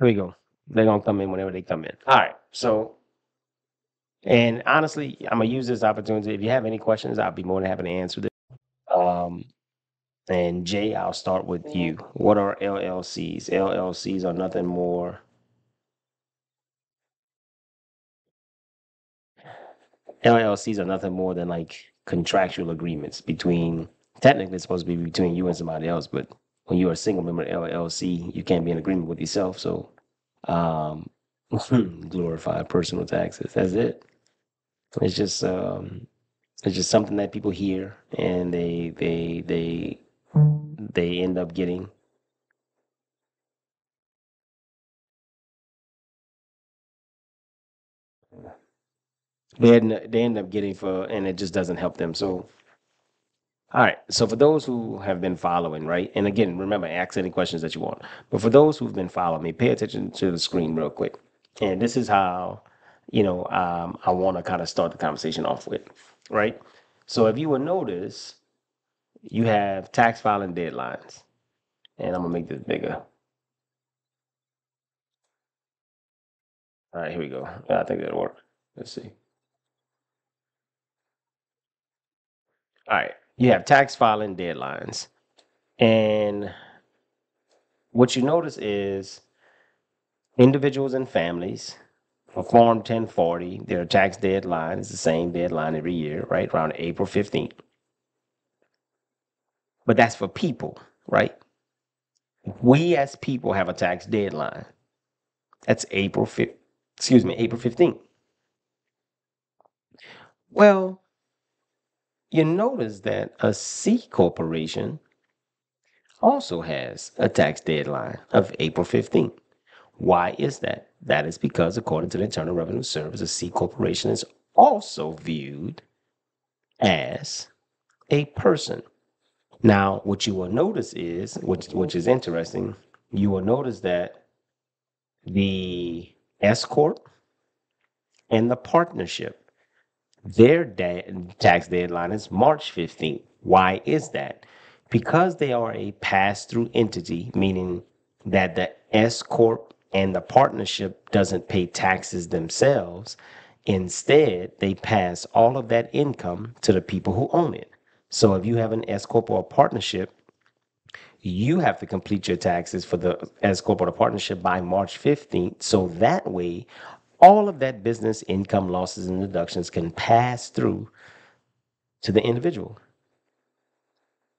Here we go. They're gonna come in whenever they come in. All right. So, and honestly, I'm gonna use this opportunity. If you have any questions, I'll be more than happy to answer them. Um, and Jay, I'll start with you. What are LLCs? LLCs are nothing more. LLCs are nothing more than like contractual agreements between. Technically, it's supposed to be between you and somebody else, but when you're a single member LLC, you can't be in agreement with yourself. So, um, glorify personal taxes. That's it. It's just it's just something that people hear and they end up getting. They end up getting for, and it just doesn't help them. So, all right. So for those who have been following, right, and again, remember, ask any questions that you want. But for those who've been following me, pay attention to the screen real quick. And this is how, I want to kind of start the conversation off with, right? So if you will notice, you have tax filing deadlines, and I'm gonna make this bigger. All right, here we go. I think that'll work. Let's see. All right, you have tax filing deadlines. And what you notice is individuals and families for Form 1040, their tax deadline is the same deadline every year, right? Around April 15th. But that's for people, right? We as people have a tax deadline. That's April 15th. Well, you notice that a C corporation also has a tax deadline of April 15th. Why is that? That is because, according to the Internal Revenue Service, a C corporation is also viewed as a person. Now, what you will notice is, which is interesting, you will notice that the S corp and the partnership, their tax deadline is March 15th. Why is that? Because they are a pass-through entity, meaning that the S corp and the partnership doesn't pay taxes themselves. Instead, they pass all of that income to the people who own it. So if you have an S corp or a partnership, you have to complete your taxes for the S corp or the partnership by March 15th. So that way, all of that business income losses and deductions can pass through to the individual.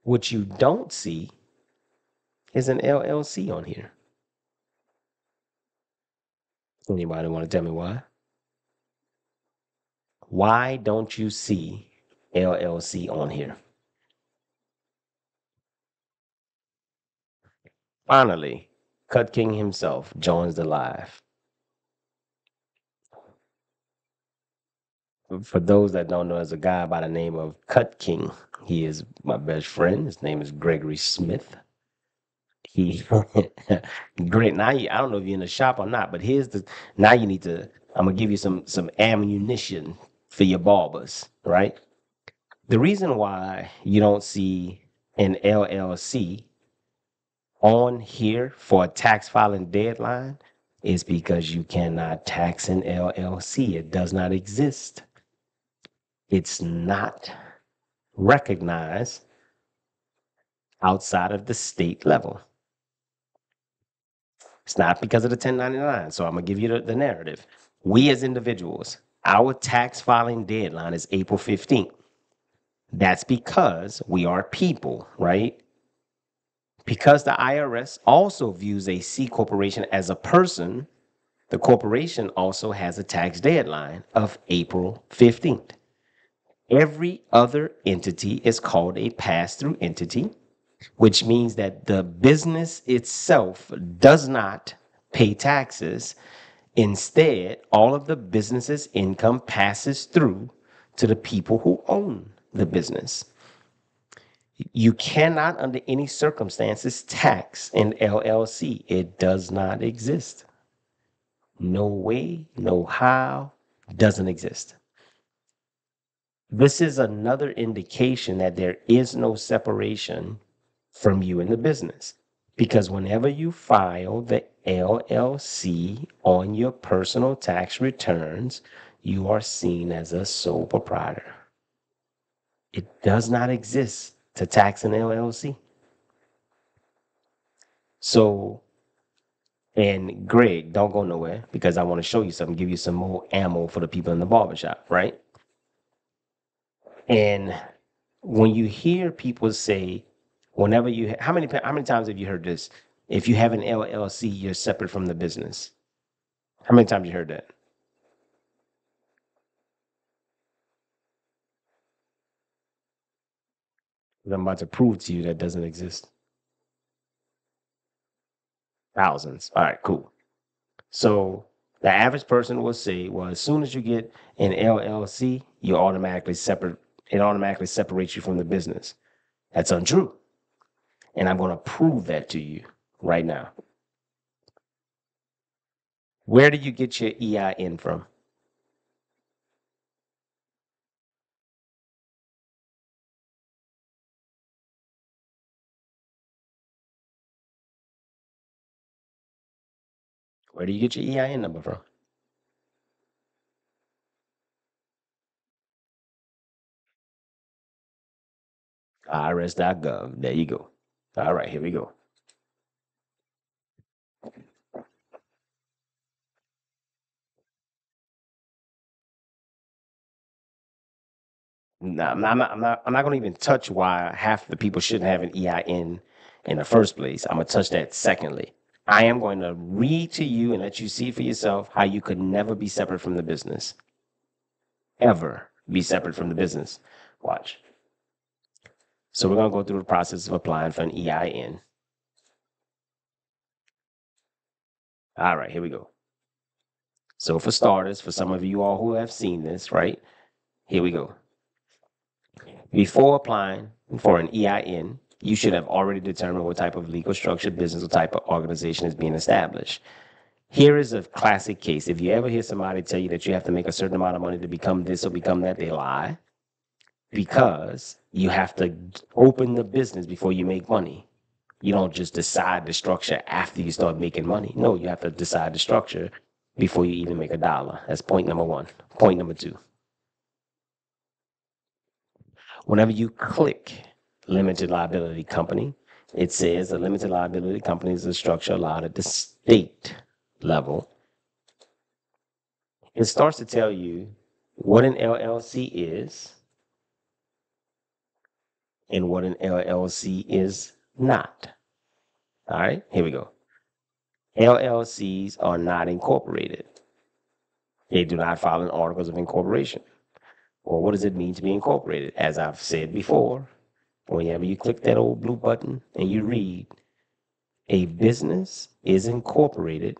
What you don't see is an LLC on here. Anybody want to tell me why? Why don't you see LLC on here? Finally, Cut King himself joins the live. For those that don't know, there's a guy by the name of Cut King. He is my best friend. His name is Gregory Smith. He great. Now I don't know if you're in the shop or not, but here's the now you need to. I'm gonna give you some ammunition for your barbers, right? The reason why you don't see an LLC on here for a tax filing deadline is because you cannot tax an LLC. It does not exist. It's not recognized outside of the state level. It's not because of the 1099. So I'm going to give you the narrative. We as individuals, our tax filing deadline is April 15th. That's because we are people, right? Because the IRS also views a C corporation as a person, the corporation also has a tax deadline of April 15th. Every other entity is called a pass-through entity, which means that the business itself does not pay taxes. Instead, all of the business's income passes through to the people who own the business. You cannot, under any circumstances, tax an LLC. It does not exist. No way, no how, doesn't exist. This is another indication that there is no separation from you in the business. Because whenever you file the LLC on your personal tax returns, you are seen as a sole proprietor. It does not exist to tax an LLC. So, and Greg, don't go nowhere because I want to show you something, give you some more ammo for the people in the barbershop, right? And when you hear people say, whenever you, how many times have you heard this? If you have an LLC, you're separate from the business. How many times you heard that? 'Cause I'm about to prove to you that doesn't exist. Thousands. All right, cool. So the average person will say, well, as soon as you get an LLC, you automatically separate. It automatically separates you from the business. That's untrue. And I'm going to prove that to you right now. Where do you get your EIN from? Where do you get your EIN number from? IRS.gov. There you go. All right, here we go. No, I'm not going to even touch why half the people shouldn't have an EIN in the first place. I'm going to touch that secondly. I am going to read to you and let you see for yourself how you could never be separate from the business. Ever be separate from the business. Watch. So we're going to go through the process of applying for an EIN. All right, here we go. So for starters, for some of you all who have seen this, right? Here we go. Before applying for an EIN, you should have already determined what type of legal structure, business, or type of organization is being established. Here is a classic case. If you ever hear somebody tell you that you have to make a certain amount of money to become this or become that, they lie. Because you have to open the business before you make money. You don't just decide the structure after you start making money. No, you have to decide the structure before you even make a dollar. That's point number one. Point number two. Whenever you click limited liability company, it says a limited liability company is a structure allowed at the state level. It starts to tell you what an LLC is and what an LLC is not. All right, here we go. LLCs are not incorporated. They do not file in articles of incorporation. Well, what does it mean to be incorporated? As I've said before, whenever you click that old blue button and you read, a business is incorporated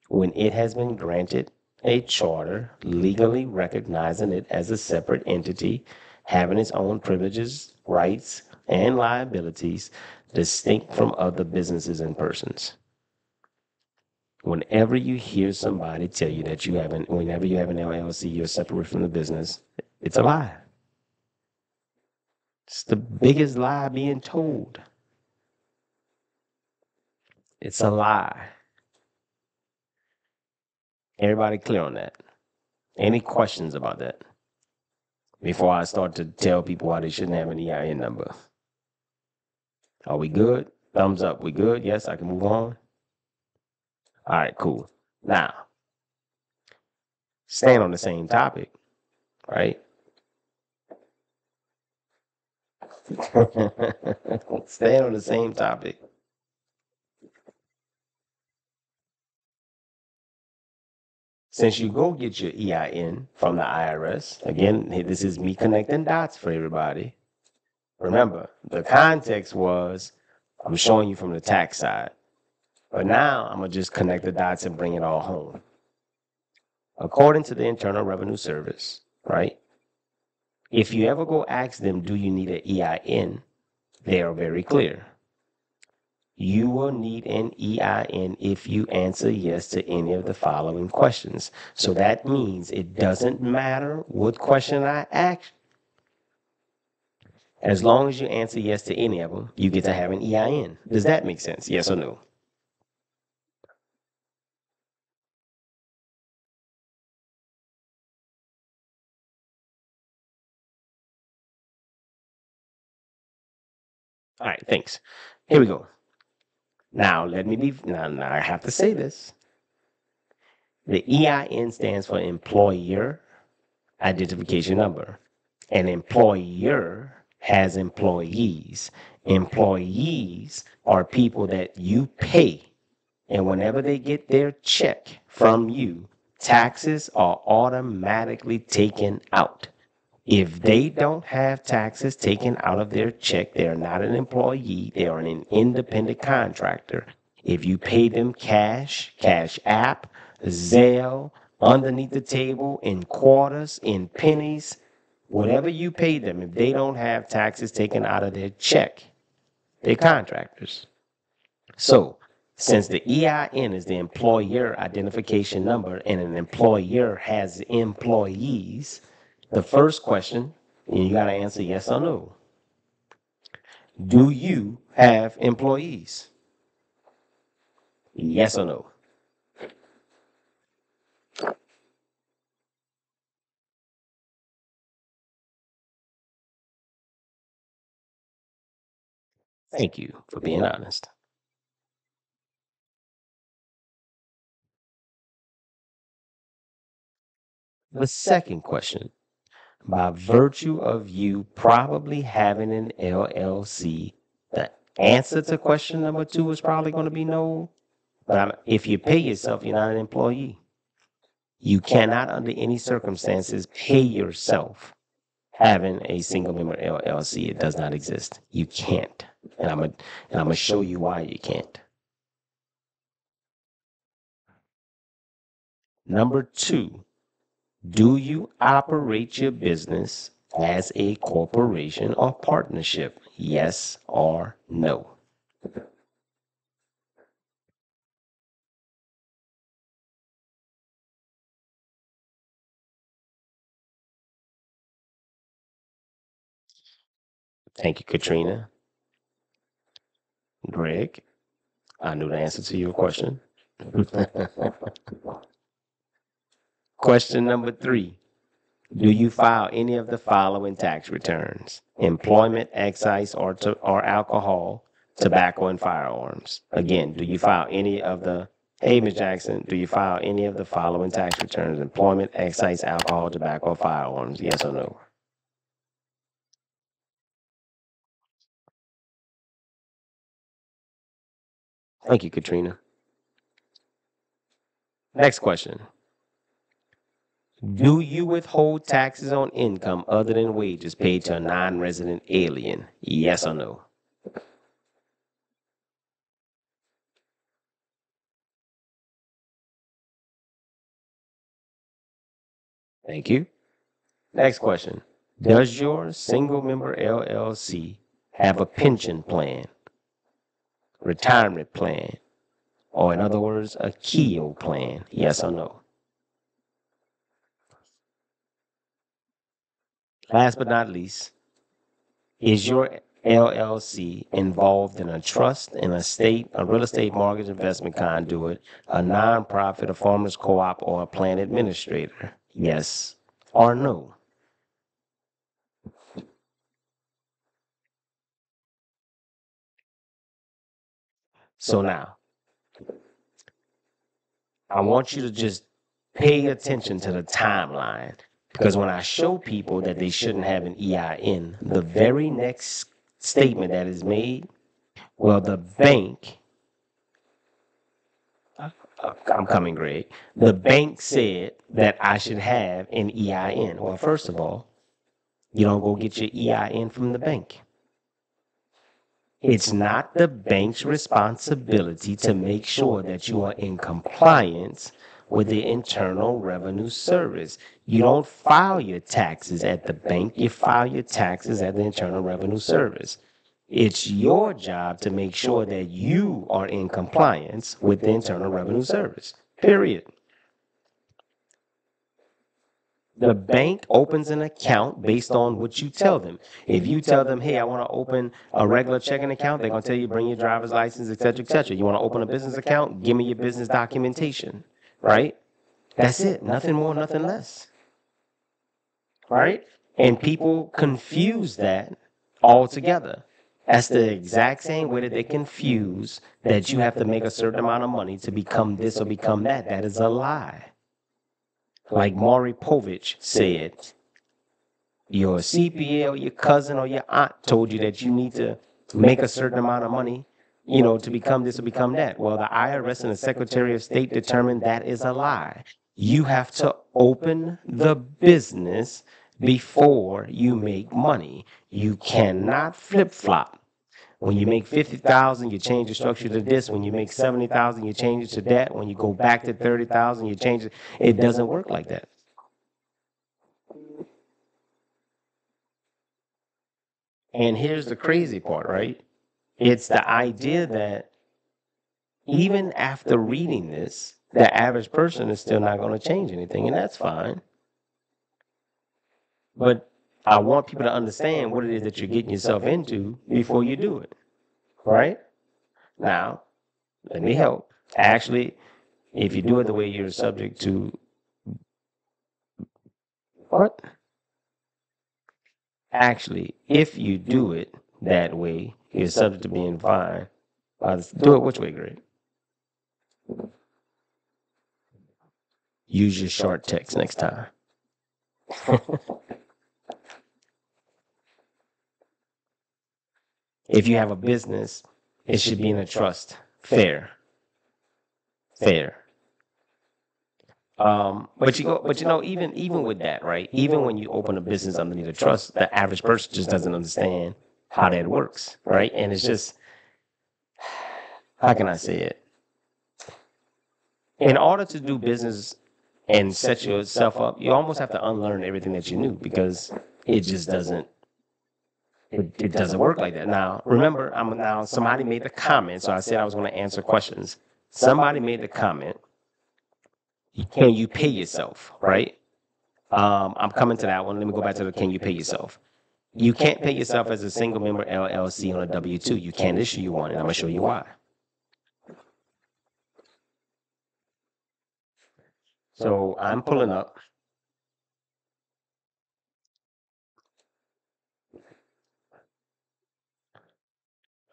when it has been granted a charter legally recognizing it as a separate entity, having its own privileges, rights, and liabilities distinct from other businesses and persons. Whenever you hear somebody tell you that whenever you have an LLC, you're separate from the business, it's a lie. It's the biggest lie being told. It's a lie. Everybody clear on that? Any questions about that? Before I start to tell people why they shouldn't have an EIN number. Are we good? Thumbs up. We good? Yes, I can move on. All right, cool. Now, staying on the same topic, right? Staying on the same topic. Since you go get your EIN from the IRS, again, this is me connecting dots for everybody. Remember, the context was I'm showing you from the tax side. But now I'm going to just connect the dots and bring it all home. According to the Internal Revenue Service, right? If you ever go ask them, do you need an EIN? They are very clear. You will need an EIN if you answer yes to any of the following questions. So that means it doesn't matter what question I ask. As long as you answer yes to any of them, you get to have an EIN. Does that make sense? Yes or no? All right, thanks. Here we go. Now, now I have to say this. The EIN stands for Employer Identification Number. An employer has employees. Employees are people that you pay. And whenever they get their check from you, taxes are automatically taken out. If they don't have taxes taken out of their check, they are not an employee, they are an independent contractor. If you pay them cash, cash app, Zelle, underneath the table, in quarters, in pennies, whatever you pay them, if they don't have taxes taken out of their check, they're contractors. So, since the EIN is the employer identification number and an employer has employees, the first question, and you got to answer yes or no. Do you have employees? Yes or no? Thank you for being honest. The second question, by virtue of you probably having an LLC, the answer to question number two is probably going to be no. But if you pay yourself, you're not an employee. You cannot, under any circumstances, pay yourself having a single member LLC. It does not exist. You can't. And I'm gonna show you why you can't. Number two, do you operate your business as a corporation or partnership? Yes or no? Thank you, Katrina. Greg, I knew the answer to your question. Question number three. Do you file any of the following tax returns? Employment, excise, or alcohol, tobacco, and firearms. Again, do you file any of the, hey, Ms. Jackson, do you file any of the following tax returns? Employment, excise, alcohol, tobacco, or firearms? Yes or no? Thank you, Katrina. Next question. Do you withhold taxes on income other than wages paid to a non-resident alien? Yes or no? Thank you. Next question. Does your single member LLC have a pension plan, retirement plan, or in other words, a 𝐾𝐞𝐰𝐚𝐲 plan? Yes or no? Last but not least, is your LLC involved in a trust, an estate, a real estate mortgage investment conduit, a nonprofit, a farmers co-op, or a plan administrator? Yes or no? So now, I want you to just pay attention to the timeline, because when I show people that they shouldn't have an EIN, the very next statement that is made, well, the bank, I'm coming, Greg, the bank said that I should have an EIN. Well, first of all, you don't go get your EIN from the bank. It's not the bank's responsibility to make sure that you are in compliance with the Internal Revenue Service. You don't file your taxes at the bank, you file your taxes at the Internal Revenue Service. It's your job to make sure that you are in compliance with the Internal Revenue Service, period. The bank opens an account based on what you tell them. If you tell them, hey, I want to open a regular checking account, they're going to tell you, bring your driver's license, et cetera, et cetera. You want to open a business account? Give me your business documentation, right? That's it. Nothing more, nothing less, right? And people confuse that altogether. That's the exact same way that they confuse that you have to make a certain amount of money to become this or become that. That is a lie. Like Maury Povich said, your CPA or your cousin or your aunt told you that you need to make a certain amount of money, to become this or become that. Well, the IRS and the Secretary of State determined that is a lie. You have to open the business before you make money. You cannot flip-flop. When you make 50,000, you change the structure to this. When you make 70,000, you change it to that. When you go back to 30,000, you change it. It doesn't work like that. And here's the crazy part, right? It's the idea that even after reading this, the average person is still not going to change anything, and that's fine. But I want people to understand what it is that you're getting yourself into before you do it, right? Now, let me help. Actually, if you do it the way you're subject to what? Actually, if you do it that way, you're subject to being fined. Do it which way, Greg? Use your short text next time. If you have a business, it should be in a trust. Fair. But even with that, right? Even when you open a business underneath a trust, the average person just doesn't understand how that works, right? And it's just, how can I say it? In order to do business and set yourself up, you almost have to unlearn everything that you knew, because it just doesn't. It doesn't work like that. Now, remember, somebody made the comment, so I said I was going to answer questions. Somebody made the comment, can you pay yourself, right? I'm coming to that one. Let me go back to the can you pay yourself. You can't pay yourself as a single member LLC on a W-2. You can't issue you one, and I'm going to show you why. So I'm pulling up.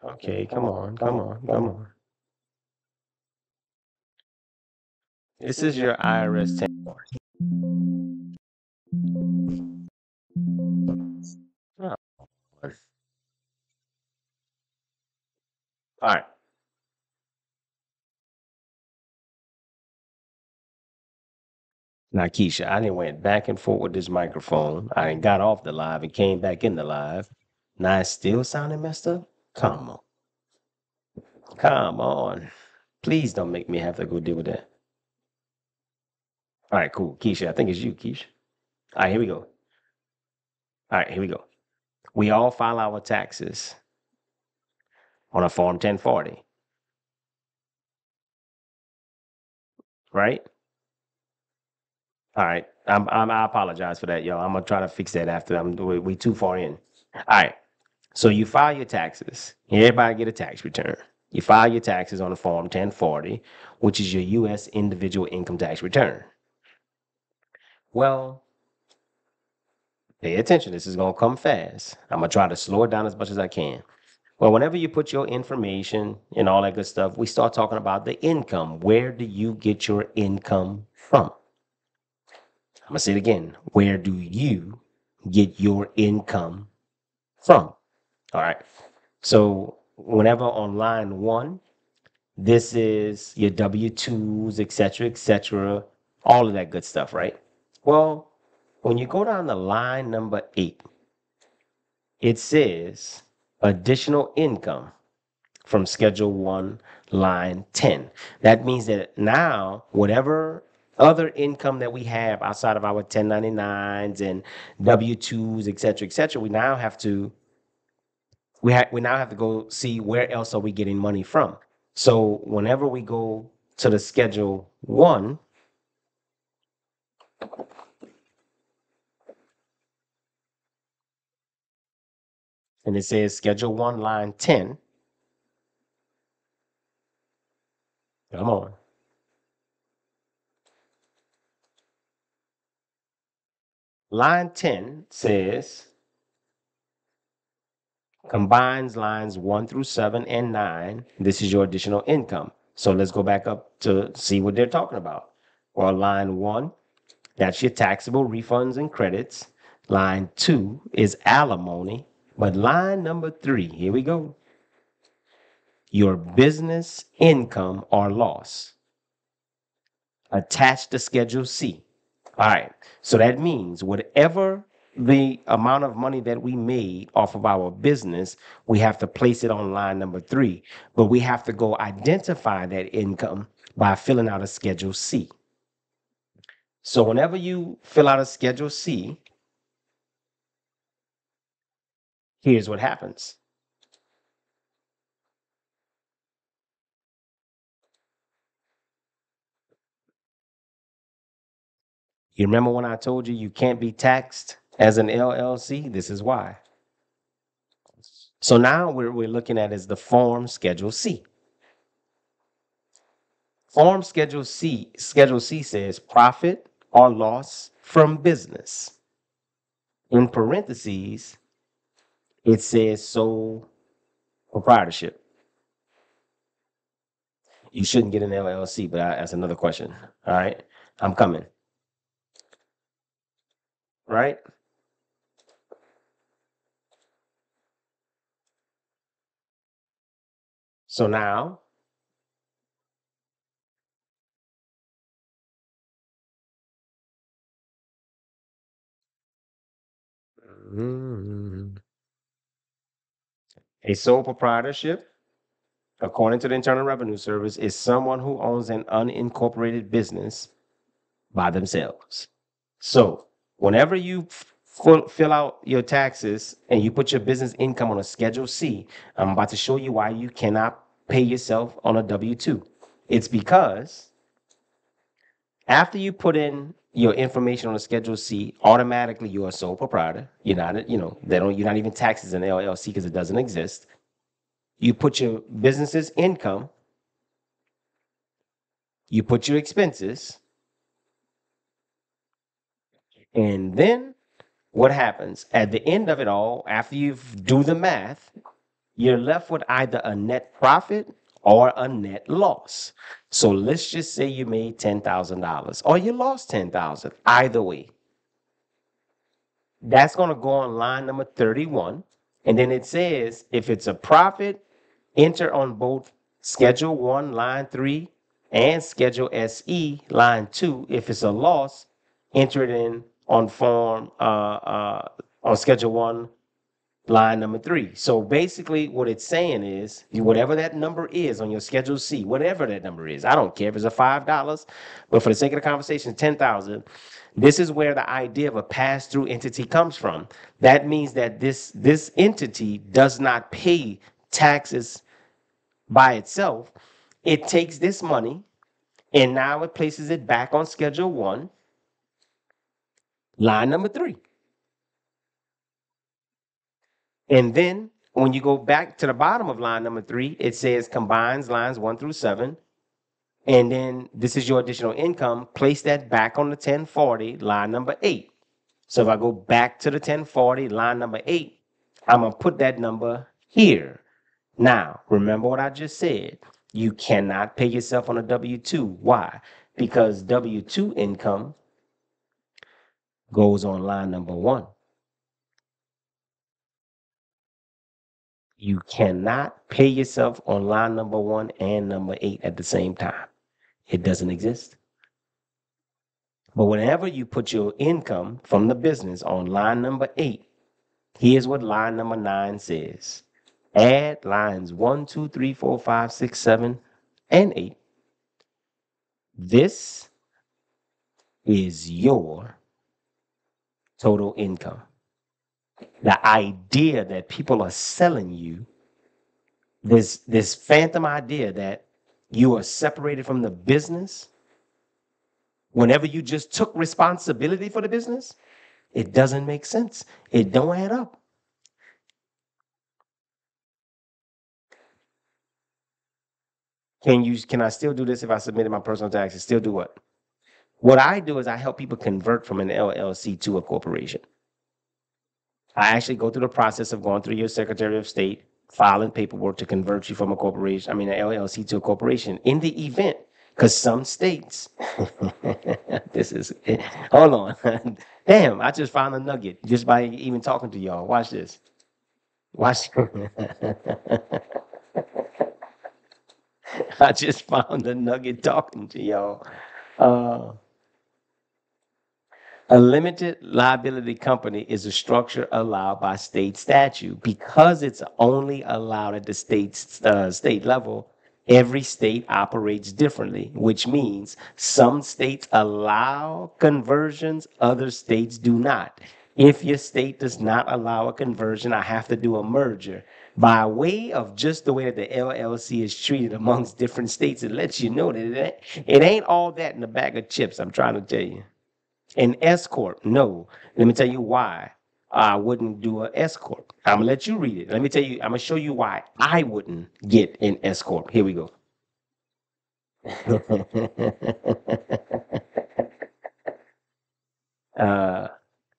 Okay, come on. This is your IRS 10. Oh. All right. Now, Keisha, I didn't went back and forth with this microphone. I done got off the live and came back in the live. Now it's still sounding messed up? Come on. Come on. Please don't make me have to go deal with that. All right, cool. Keisha, I think it's you, Keisha. All right, here we go. All right, here we go. We all file our taxes on a Form 1040, right? All right. I apologize for that, y'all. I'm gonna try to fix that after we too far in. All right. So you file your taxes. Everybody get a tax return. You file your taxes on the Form 1040, which is your U.S. individual income tax return. Well, pay attention. This is gonna come fast. I'm gonna try to slow it down as much as I can. Well, whenever you put your information and all that good stuff, we start talking about the income. Where do you get your income from? I'm gonna say it again. Where do you get your income from? All right. So whenever on line 1, this is your W-2s, et cetera, all of that good stuff, right? Well, when you go down to line number 8, it says additional income from Schedule 1, line 10. That means that now, whatever other income that we have outside of our 1099s and W-2s, et cetera, we now have to go see where else are we getting money from. So whenever we go to the Schedule 1, And it says Schedule 1, line 10. Come on. Line 10 says combines lines 1 through 7 and 9. This is your additional income. So let's go back up to see what they're talking about. Well, line 1, that's your taxable refunds and credits. Line 2 is alimony. But line number 3, here we go. Your business income or loss attached to Schedule C. All right. So that means whatever the amount of money that we made off of our business, we have to place it on line number 3. But we have to go identify that income by filling out a Schedule C. So whenever you fill out a Schedule C, here's what happens. You remember when I told you can't be taxed as an LLC? This is why. So now we're looking at is the Form Schedule C. Form Schedule C says profit or loss from business. In parentheses, it says sole proprietorship. You shouldn't get an LLC, but that's another question. All right, I'm coming. Right? So now, a sole proprietorship, according to the Internal Revenue Service, is someone who owns an unincorporated business by themselves. So whenever you fill out your taxes and you put your business income on a Schedule C, I'm about to show you why you cannot pay yourself on a W-2. It's because after you put in your information on a Schedule C, automatically you're a sole proprietor. You're not, you're not even taxed as an LLC because it doesn't exist. You put your business's income, you put your expenses, and then what happens at the end of it all, after you do the math, you're left with either a net profit or a net loss. So let's just say you made $10,000 or you lost $10,000. Either way, that's going to go on line number 31. And then it says if it's a profit, enter on both Schedule 1, line 3, and Schedule SE, line 2. If it's a loss, enter it in on form on Schedule 1, line number 3. So basically what it's saying is whatever that number is on your Schedule C, whatever that number is, I don't care if it's a $5, but for the sake of the conversation, 10,000. This is where the idea of a pass-through entity comes from. That means that this entity does not pay taxes by itself. It takes this money and now it places it back on Schedule 1, line number 3. And then when you go back to the bottom of line number 3, it says combines lines 1 through 7. And then this is your additional income. Place that back on the 1040, line number 8. So if I go back to the 1040, line number 8, I'm going to put that number here. Now, remember what I just said. You cannot pay yourself on a W-2. Why? Because W-2 income goes on line number 1. You cannot pay yourself on line number 1 and number 8 at the same time. It doesn't exist. But whenever you put your income from the business on line number 8, here's what line number 9 says. Add lines 1, 2, 3, 4, 5, 6, 7, and 8. This is your total income. The idea that people are selling you, this phantom idea that you are separated from the business whenever you just took responsibility for the business, it doesn't make sense. It don't add up. Can I still do this if I submitted my personal taxes? Still do what? What I do is I help people convert from an LLC to a corporation. I actually go through the process of going through your Secretary of State, filing paperwork to convert you from a corporation, I mean, an LLC to a corporation in the event, because some states, this is, hold on. Damn, I just found a nugget just by even talking to y'all. Watch this. Watch. I just found a nugget talking to y'all. Uh, A limited liability company is a structure allowed by state statute. Because it's only allowed at the state level, every state operates differently, which means some states allow conversions, other states do not. If your state does not allow a conversion, I have to do a merger. By way of just the way that the LLC is treated amongst different states, it lets you know that it ain't all that in a bag of chips, I'm trying to tell you. An S corp, no. Let me tell you why I wouldn't do an S corp. I'm gonna let you read it. Let me tell you. I'm gonna show you why I wouldn't get an S corp. Here we go. uh,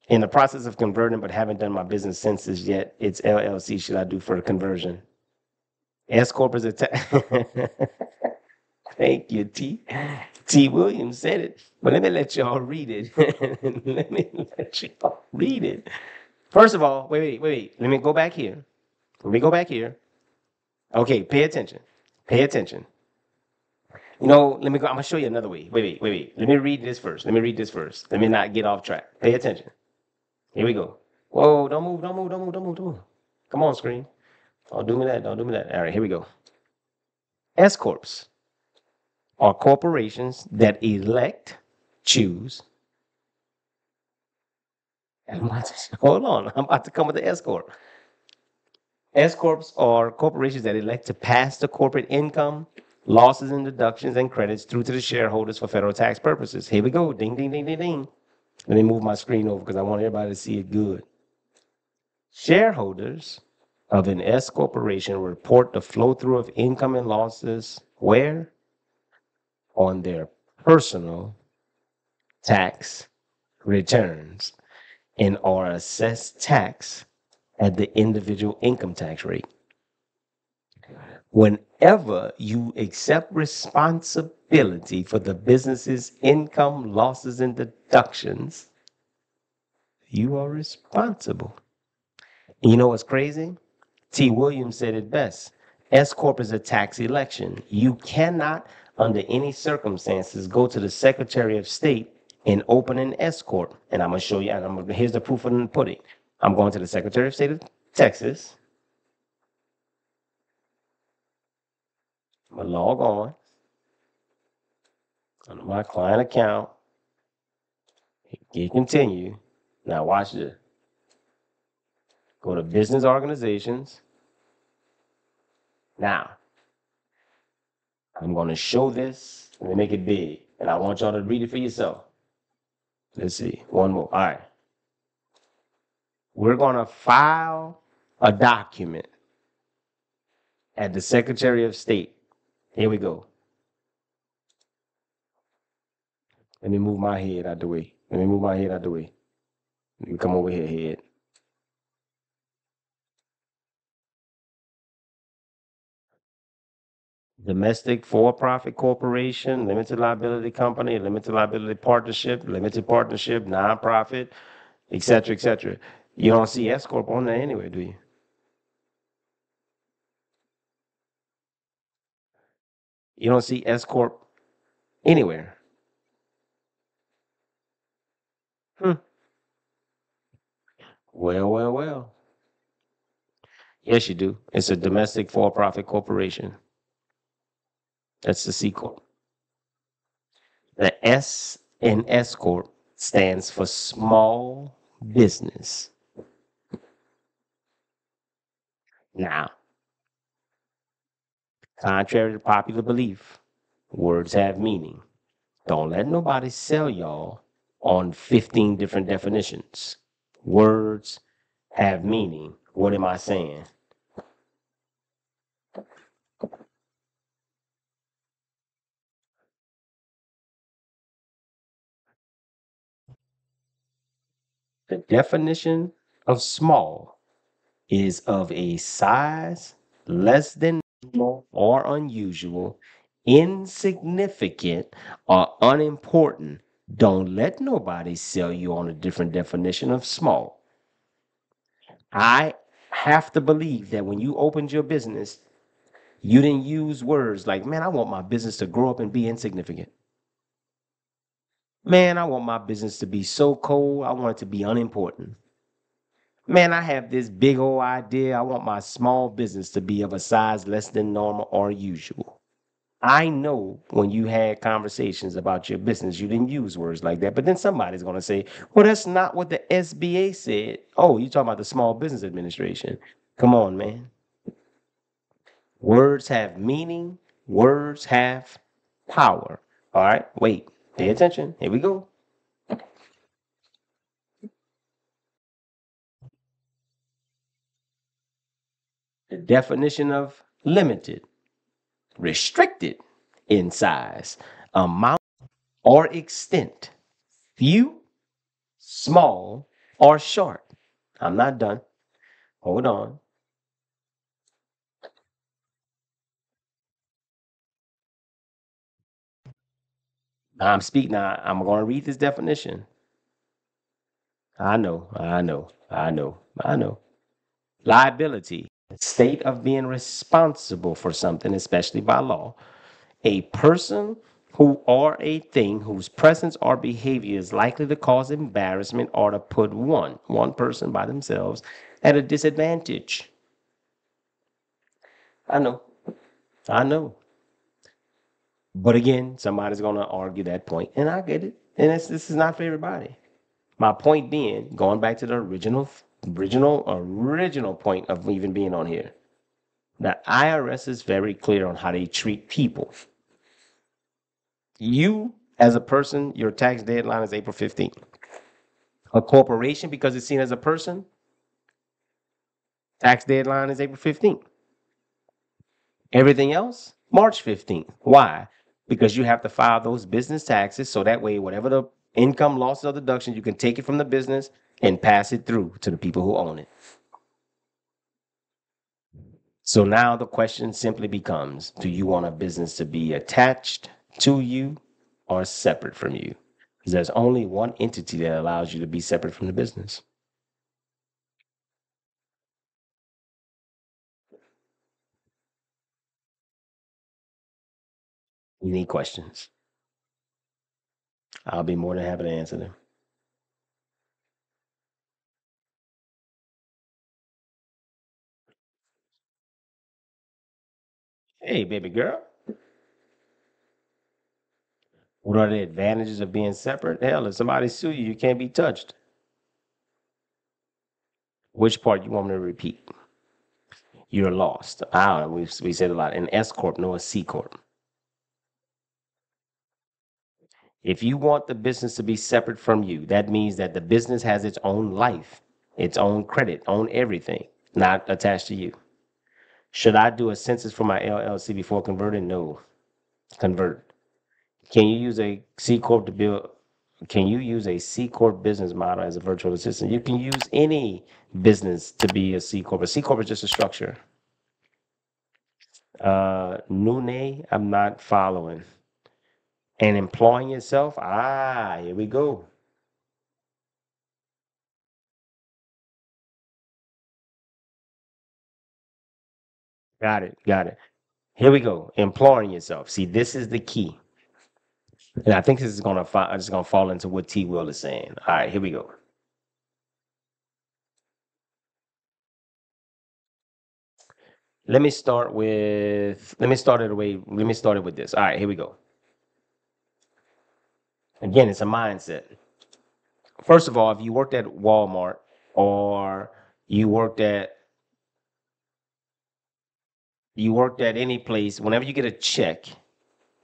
in the process of converting, but haven't done my business census yet. It's LLC. Should I do for the conversion? S corp is a. Thank you, T. Williams said it, but let me let y'all read it. Let me let y'all read it. First of all, wait. Let me go back here. Let me go back here. Okay, pay attention. Pay attention. You know, let me go. I'm gonna show you another way. Wait. Let me read this first. Let me read this first. Let me not get off track. Pay attention. Here we go. Whoa, don't move, don't move, don't move, don't move, don't move. Come on, screen. Don't do me that. Don't do me that. All right, here we go. S corps are corporations that elect, choose. Hold on, I'm about to come with the S corp. S corps are corporations that elect to pass the corporate income, losses and deductions and credits through to the shareholders for federal tax purposes. Here we go. Ding, ding, ding, ding, ding. Let me move my screen over because I want everybody to see it good. Shareholders of an S corporation report the flow through of income and losses where? On their personal tax returns and are assessed tax at the individual income tax rate. Whenever you accept responsibility for the business's income, losses, and deductions, you are responsible. And you know what's crazy? T. Williams said it best. S corp is a tax election. You cannot, under any circumstances, go to the Secretary of State and open an S corp. And I'm gonna show you. And here's the proof of the pudding. I'm going to the Secretary of State of Texas. I'm gonna log on under my client account. Continue. Now watch this. Go to business organizations. Now, I'm going to show this. Let me make it big. And I want y'all to read it for yourself. Let's see. One more. All right. We're going to file a document at the Secretary of State. Here we go. Let me move my head out the way. Let me come over here, head. Domestic for-profit corporation, limited liability company, limited liability partnership, limited partnership, nonprofit, et cetera, et cetera. You don't see S corp on there anyway, do you? You don't see S corp anywhere. Well. Yes, you do. It's a domestic for-profit corporation. That's the C corp. The S in S corp stands for small business. Now, contrary to popular belief, words have meaning. Don't let nobody sell y'all on 15 different definitions. Words have meaning. What am I saying? The definition of small is of a size less than normal or unusual, insignificant, or unimportant. Don't let nobody sell you on a different definition of small. I have to believe that when you opened your business, you didn't use words like, man, I want my business to grow up and be insignificant. Man, I want my business to be so cold, I want it to be unimportant. Man, I have this big old idea. I want my small business to be of a size less than normal or usual. I know when you had conversations about your business, you didn't use words like that. But then somebody's going to say, well, that's not what the SBA said. Oh, you're talking about the Small Business Administration. Come on, man. Words have meaning, words have power. All right, wait, pay attention. Here we go. The definition of limited, restricted in size, amount, or extent, few, small, or short. I'm not done. Hold on. I'm speaking now. I'm going to read this definition. I know, I know, I know, I know. Liability, state of being responsible for something, especially by law. A person who or a thing whose presence or behavior is likely to cause embarrassment or to put one person by themselves at a disadvantage. I know, I know. But again, somebody's going to argue that point, and I get it. And this is not for everybody. My point being, going back to the original point of even being on here, the IRS is very clear on how they treat people. You, as a person, your tax deadline is April 15th. A corporation, because it's seen as a person, tax deadline is April 15th. Everything else, March 15th. Why? Because you have to file those business taxes so that way, whatever the income losses or deductions, you can take it from the business and pass it through to the people who own it. So now the question simply becomes, do you want a business to be attached to you or separate from you? Because there's only one entity that allows you to be separate from the business. Any questions? I'll be more than happy to answer them. Hey, baby girl, what are the advantages of being separate? Hell, if somebody sue you, you can't be touched. Which part you want me to repeat? You're lost. Ah, we said a lot. An S corp, no a C corp. If you want the business to be separate from you, that means that the business has its own life, its own credit, own everything, not attached to you. Should I do a census for my LLC before converting? No, convert. Can you use a C corp to build? Can you use a C corp business model as a virtual assistant? You can use any business to be a C corp. A C corp is just a structure. Nune, I'm not following. And employing yourself. Ah, here we go. Got it. Got it. Here we go. Employing yourself. See, this is the key. And I think this is gonna fall into what T Will is saying. All right, here we go. Let me start it with this. All right, here we go. Again, it's a mindset. First of all, if you worked at Walmart or you worked at you worked at any place, whenever you get a check,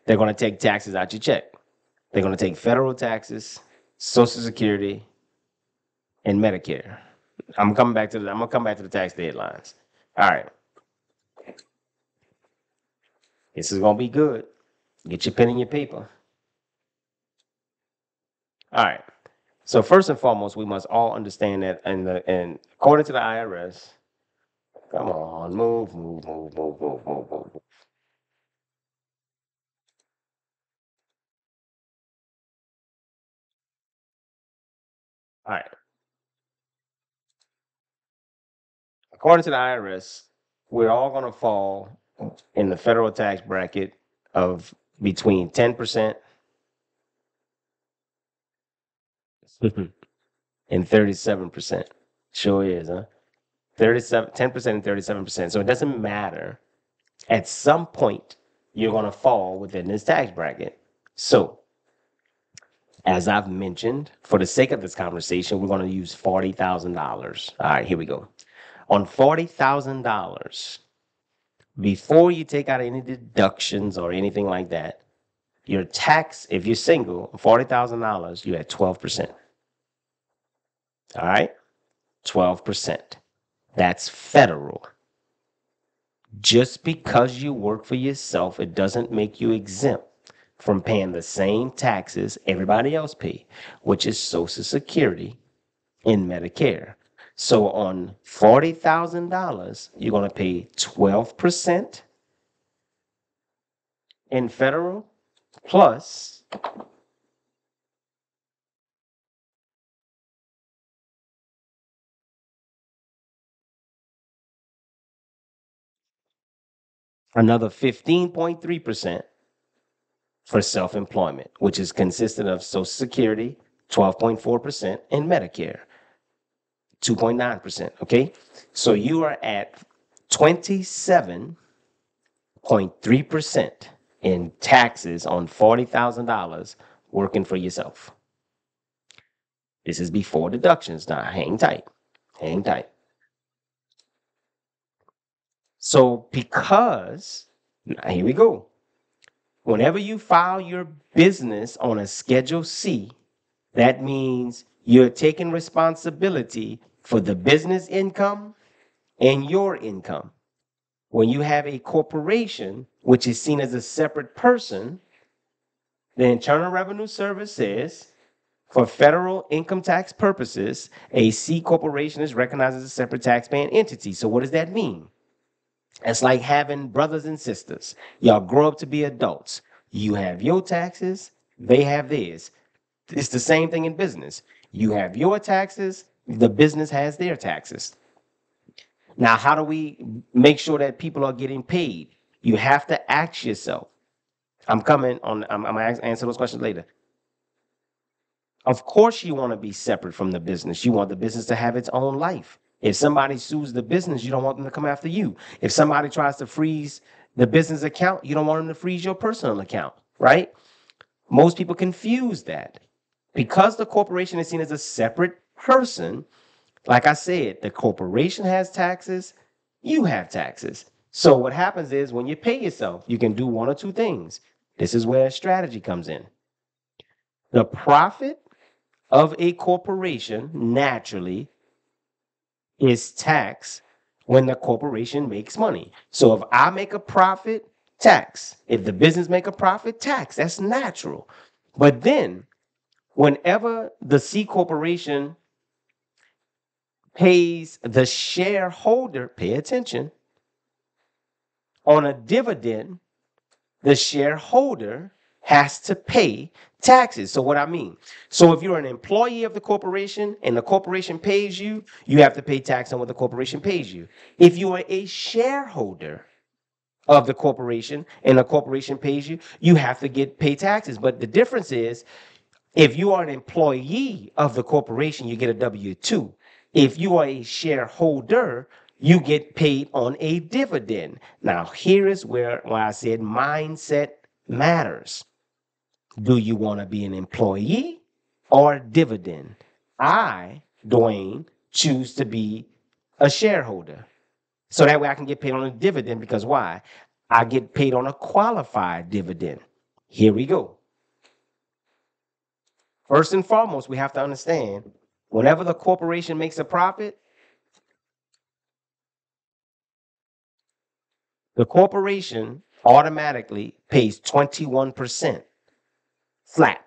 they're going to take taxes out your check. They're going to take federal taxes, Social Security, and Medicare. I'm gonna come back to the tax deadlines. All right, this is gonna be good. Get your pen and your paper. All right. So first and foremost, we must all understand that, and according to the IRS, come on, move. All right. According to the IRS, we're all going to fall in the federal tax bracket of between 10% and 37%. Sure is, huh? 10% and 37%. So it doesn't matter. At some point, you're going to fall within this tax bracket. So, as I've mentioned, for the sake of this conversation, we're going to use $40,000. All right, here we go. On $40,000, before you take out any deductions or anything like that, your tax, if you're single, $40,000, you're at 12%. All right? 12%. That's federal. Just because you work for yourself, it doesn't make you exempt from paying the same taxes everybody else pay, which is Social Security and Medicare. So on $40,000, you're going to pay 12% in federal plus another 15.3% for self-employment, which is consistent of Social Security, 12.4%, and Medicare, 2.9%. Okay, so you are at 27.3% in taxes on $40,000 working for yourself. This is before deductions. Now, hang tight. Hang tight. So, because, here we go. Whenever you file your business on a Schedule C, that means you're taking responsibility for the business income and your income. When you have a corporation, which is seen as a separate person, the Internal Revenue Service says, for federal income tax purposes, a C corporation is recognized as a separate taxpaying entity. So what does that mean? It's like having brothers and sisters. Y'all grow up to be adults. You have your taxes, they have theirs. It's the same thing in business. You have your taxes, the business has their taxes. Now, how do we make sure that people are getting paid? You have to ask yourself. I'm going to answer those questions later. Of course, you want to be separate from the business. You want the business to have its own life. If somebody sues the business, you don't want them to come after you. If somebody tries to freeze the business account, you don't want them to freeze your personal account, right? Most people confuse that. Because the corporation is seen as a separate person, like I said, the corporation has taxes, you have taxes. So what happens is when you pay yourself, you can do one or two things. This is where strategy comes in. The profit of a corporation naturally is taxed when the corporation makes money. So if I make a profit, tax. If the business make a profit, tax. That's natural. But then whenever the C corporation pays the shareholder, pay attention, on a dividend, the shareholder has to pay taxes. So what I mean, so if you're an employee of the corporation and the corporation pays you, you have to pay tax on what the corporation pays you. If you are a shareholder of the corporation and the corporation pays you, you have to pay taxes. But the difference is, if you are an employee of the corporation, you get a W-2. If you are a shareholder, you get paid on a dividend. Now, here is where I said mindset matters. Do you want to be an employee or a dividend? I, Dewayne, choose to be a shareholder. So that way I can get paid on a dividend, because why? I get paid on a qualified dividend. Here we go. First and foremost, we have to understand, whenever the corporation makes a profit, the corporation automatically pays 21% flat.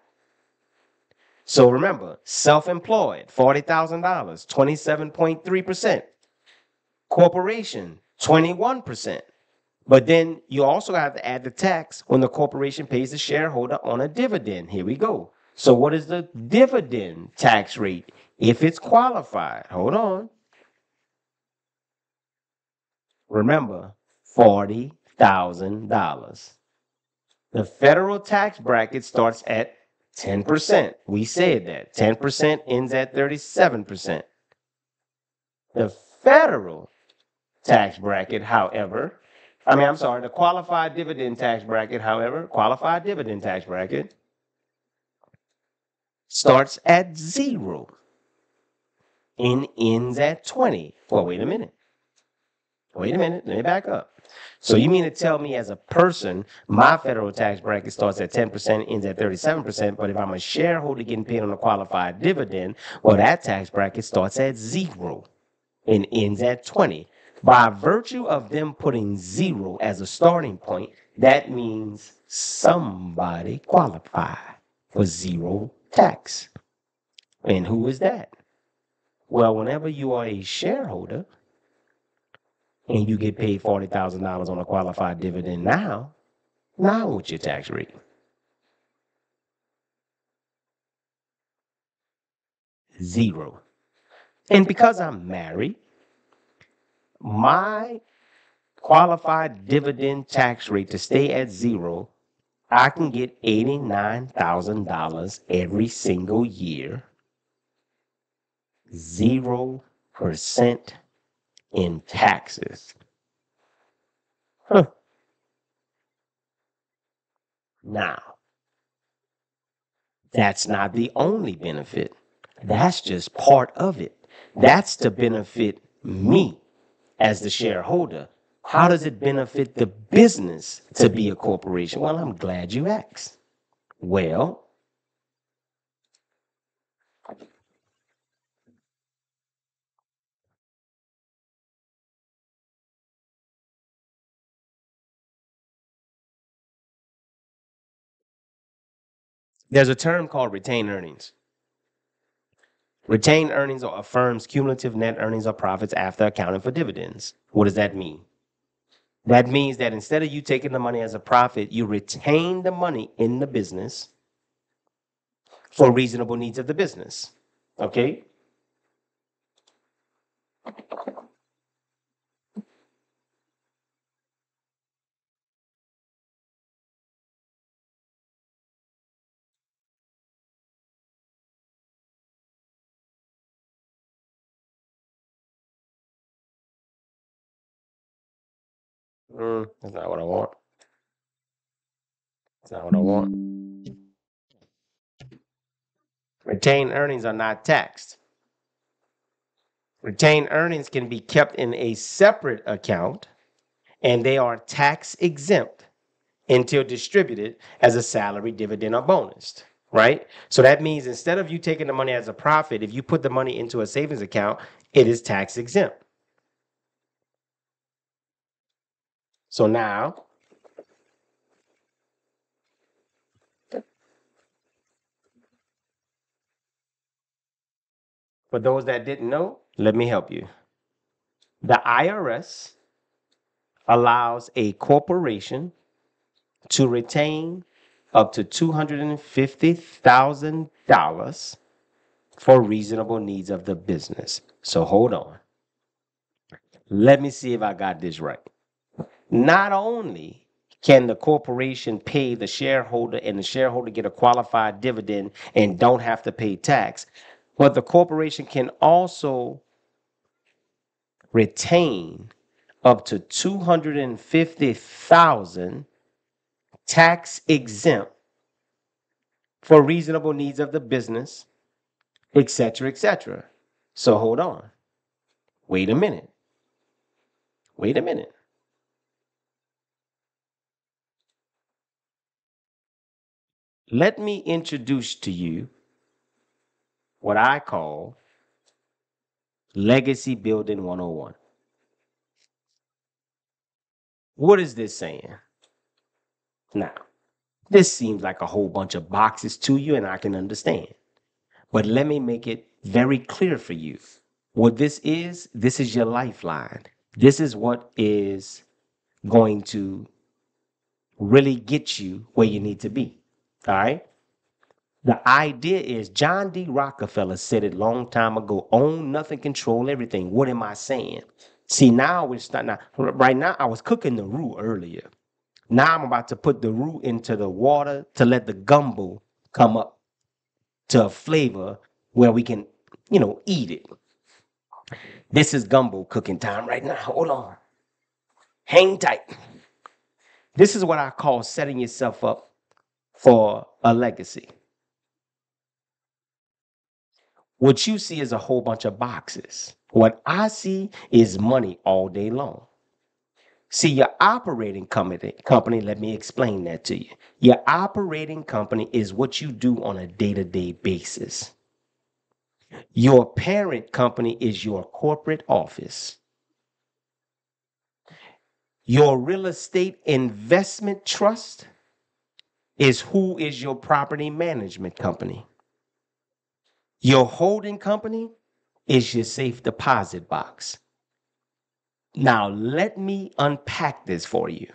So remember, self-employed, $40,000, 27.3%. Corporation, 21%. But then you also have to add the tax when the corporation pays the shareholder on a dividend. Here we go. So what is the dividend tax rate if it's qualified? Hold on. Remember, $40,000. The federal tax bracket starts at 10%. We said that. 10% ends at 37%. The federal tax bracket, however, the qualified dividend tax bracket, however, qualified dividend tax bracket starts at 0 and ends at 20. Well, wait a minute. Let me back up. So you mean to tell me as a person, my federal tax bracket starts at 10%, ends at 37%, but if I'm a shareholder getting paid on a qualified dividend, well, that tax bracket starts at 0 and ends at 20. By virtue of them putting 0 as a starting point, that means somebody qualified for 0 tax. And who is that? Well, whenever you are a shareholder and you get paid $40,000 on a qualified dividend now what's your tax rate? 0. And because I'm married, my qualified dividend tax rate to stay at 0, I can get $89,000 every single year, 0% in taxes. Now, that's not the only benefit. That's just part of it. That's to benefit me as the shareholder. How does it benefit the business to be a corporation? Well, I'm glad you asked. Well, there's a term called retained earnings. Retained earnings are a firm's cumulative net earnings or profits after accounting for dividends. What does that mean? That means that instead of you taking the money as a profit, you retain the money in the business for reasonable needs of the business. Okay? That's not what I want. That's not what I want. Retained earnings are not taxed. Retained earnings can be kept in a separate account, and they are tax exempt until distributed as a salary, dividend, or bonus, right? So that means instead of you taking the money as a profit, if you put the money into a savings account, it is tax exempt. So now, for those that didn't know, let me help you. The IRS allows a corporation to retain up to $250,000 for reasonable needs of the business. So hold on. Let me see if I got this right. Not only can the corporation pay the shareholder and the shareholder get a qualified dividend and don't have to pay tax, but the corporation can also retain up to $250,000 tax exempt for reasonable needs of the business, etc., etc. So hold on. Wait a minute. Let me introduce to you what I call Legacy Building 101. What is this saying? Now, this seems like a whole bunch of boxes to you, and I can understand. But let me make it very clear for you. What this is your lifeline. This is what is going to really get you where you need to be. All right. The idea is John D. Rockefeller said it long time ago, own nothing, control everything. What am I saying? See, now we're starting now. Right now, I was cooking the roux earlier. Now I'm about to put the roux into the water to let the gumbo come up to a flavor where we can, eat it. This is gumbo cooking time right now. Hold on. Hang tight. This is what I call setting yourself up for a legacy. What you see is a whole bunch of boxes. What I see is money all day long. See, your operating company, let me explain that to you. Your operating company is what you do on a day-to-day basis. Your parent company is your corporate office. Your real estate investment trust is who is your property management company. Your holding company is your safe deposit box. Now, let me unpack this for you.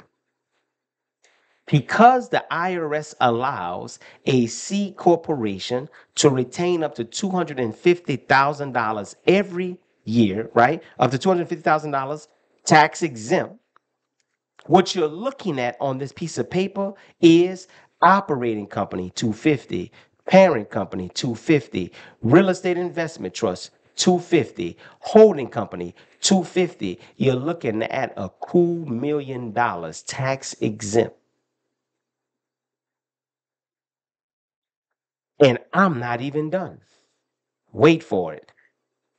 Because the IRS allows a C corporation to retain up to $250,000 every year, right? Up to $250,000 tax exempt. What you're looking at on this piece of paper is operating company 250, parent company 250, real estate investment trust 250, holding company 250. You're looking at a cool $1 million tax exempt. And I'm not even done. Wait for it.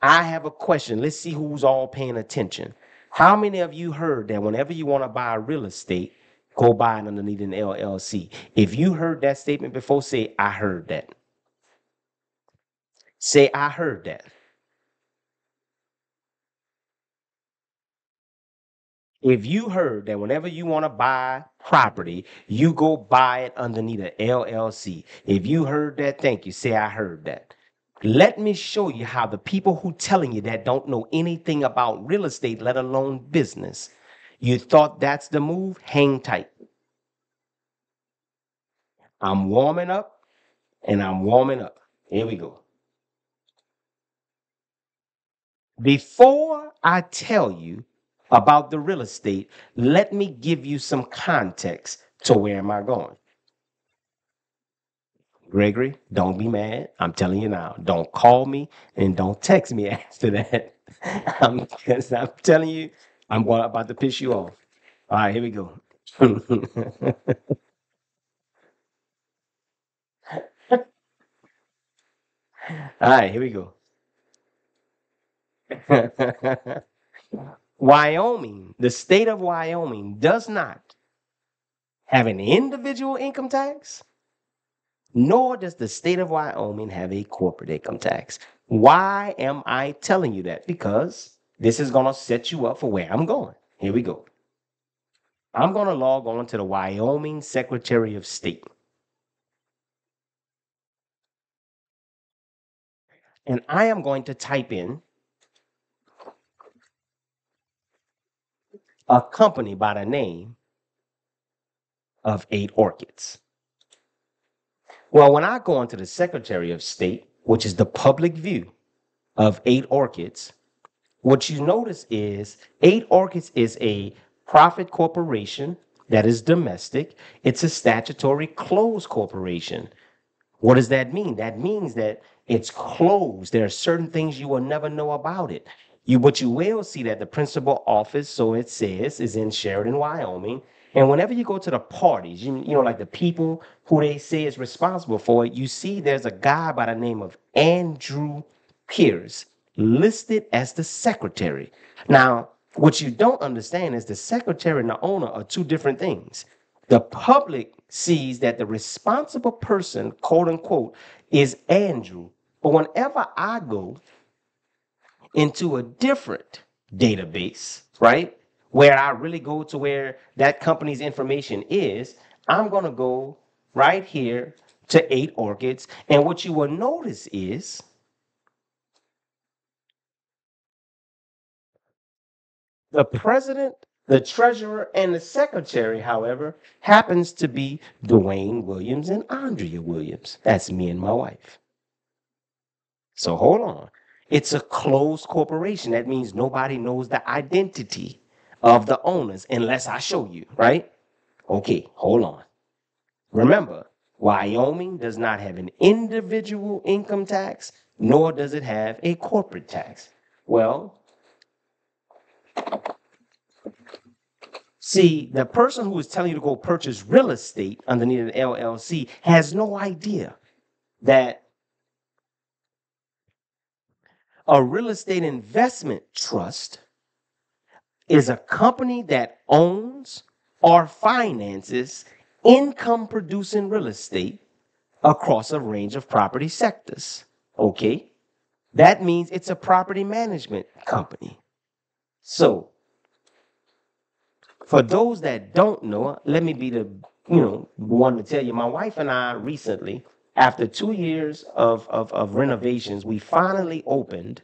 I have a question. Let's see who's all paying attention. How many of you heard that whenever you want to buy real estate, go buy it underneath an LLC? If you heard that statement before, say, I heard that. Say, I heard that. If you heard that whenever you want to buy property, you go buy it underneath an LLC. If you heard that, thank you. Say, I heard that. Let me show you how the people who telling you that don't know anything about real estate, let alone business. You thought that's the move? Hang tight. I'm warming up and I'm warming up. Here we go. Before I tell you about the real estate, let me give you some context to where am I going. Gregory, don't be mad. I'm telling you now. Don't call me and don't text me after that. Because I'm telling you, about to piss you off. All right, here we go. All right, here we go. Wyoming, the state of Wyoming does not have an individual income tax, nor does the state of Wyoming have a corporate income tax. Why am I telling you that? Because this is going to set you up for where I'm going. Here we go. I'm going to log on to the Wyoming Secretary of State. And I am going to type in a company by the name of 8 Orchids. Well, when I go into the Secretary of State, which is the public view of 8 Orchids, what you notice is 8 Orchids is a profit corporation that is domestic. It's a statutory closed corporation. What does that mean? That means that it's closed. There are certain things you will never know about it. But you will see that the principal office, so it says, is in Sheridan, Wyoming. And whenever you go to the parties, like the people who they say is responsible for it, you see there's a guy by the name of Andrew Pierce listed as the secretary. Now, what you don't understand is the secretary and the owner are two different things. The public sees that the responsible person, quote unquote, is Andrew. But whenever I go into a different database, right, where I really go to where that company's information is, I'm going to go right here to 8 orchids. And what you will notice is the president, the treasurer, and the secretary, however, happens to be Dewayne Williams and Andrea Williams. That's me and my wife. So hold on. It's a closed corporation. That means nobody knows the identity of the owners unless I show you, right? Okay, hold on. Remember, Wyoming does not have an individual income tax, nor does it have a corporate tax. Well, see, the person who is telling you to go purchase real estate underneath an LLC has no idea that a real estate investment trust is a company that owns or finances income producing real estate across a range of property sectors. Okay? That means it's a property management company. So, for those that don't know, let me be the one to tell you. My wife and I recently, after 2 years of renovations, we finally opened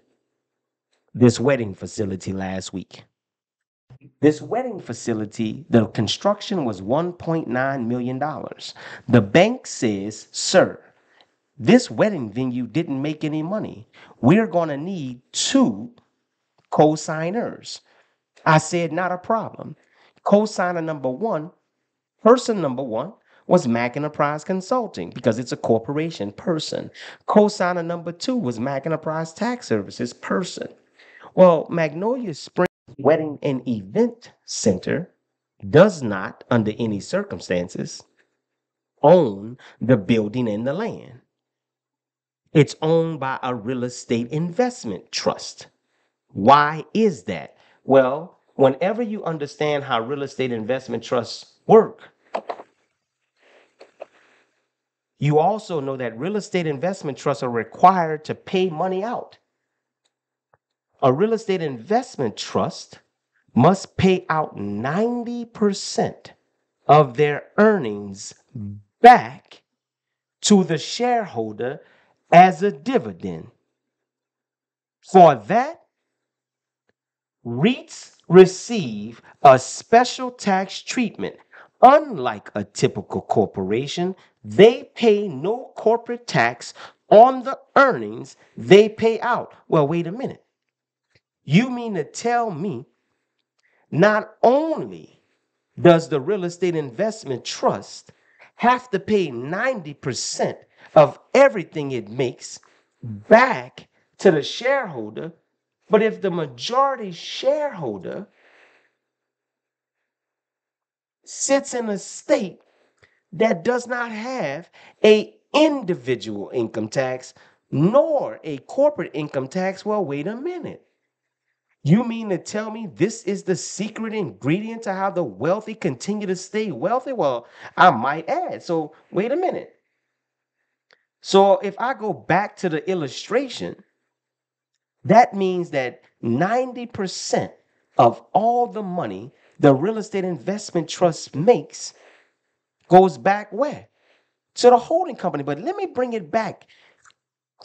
this wedding facility last week. This wedding facility, the construction was $1.9 million. The bank says, sir, this wedding venue didn't make any money. We're going to need 2 co-signers. I said, not a problem. Co-signer number 1, person number 1 was Mac Enterprise Consulting because it's a corporation person. Co-signer number 2 was Mac Enterprise Tax Services person. Well, Magnolia Springs Wedding and Event Center does not, under any circumstances, own the building and the land. It's owned by a real estate investment trust. Why is that? Well, whenever you understand how real estate investment trusts work, you also know that real estate investment trusts are required to pay money out. A real estate investment trust must pay out 90% of their earnings back to the shareholder as a dividend. For that, REITs receive a special tax treatment. Unlike a typical corporation, they pay no corporate tax on the earnings they pay out. Well, wait a minute. You mean to tell me not only does the real estate investment trust have to pay 90% of everything it makes back to the shareholder, but if the majority shareholder sits in a state that does not have a individual income tax nor a corporate income tax, well, wait a minute. You mean to tell me this is the secret ingredient to how the wealthy continue to stay wealthy? Well, I might add. So wait a minute. So if I go back to the illustration, that means that 90% of all the money the real estate investment trust makes goes back where? To the holding company. But let me bring it back.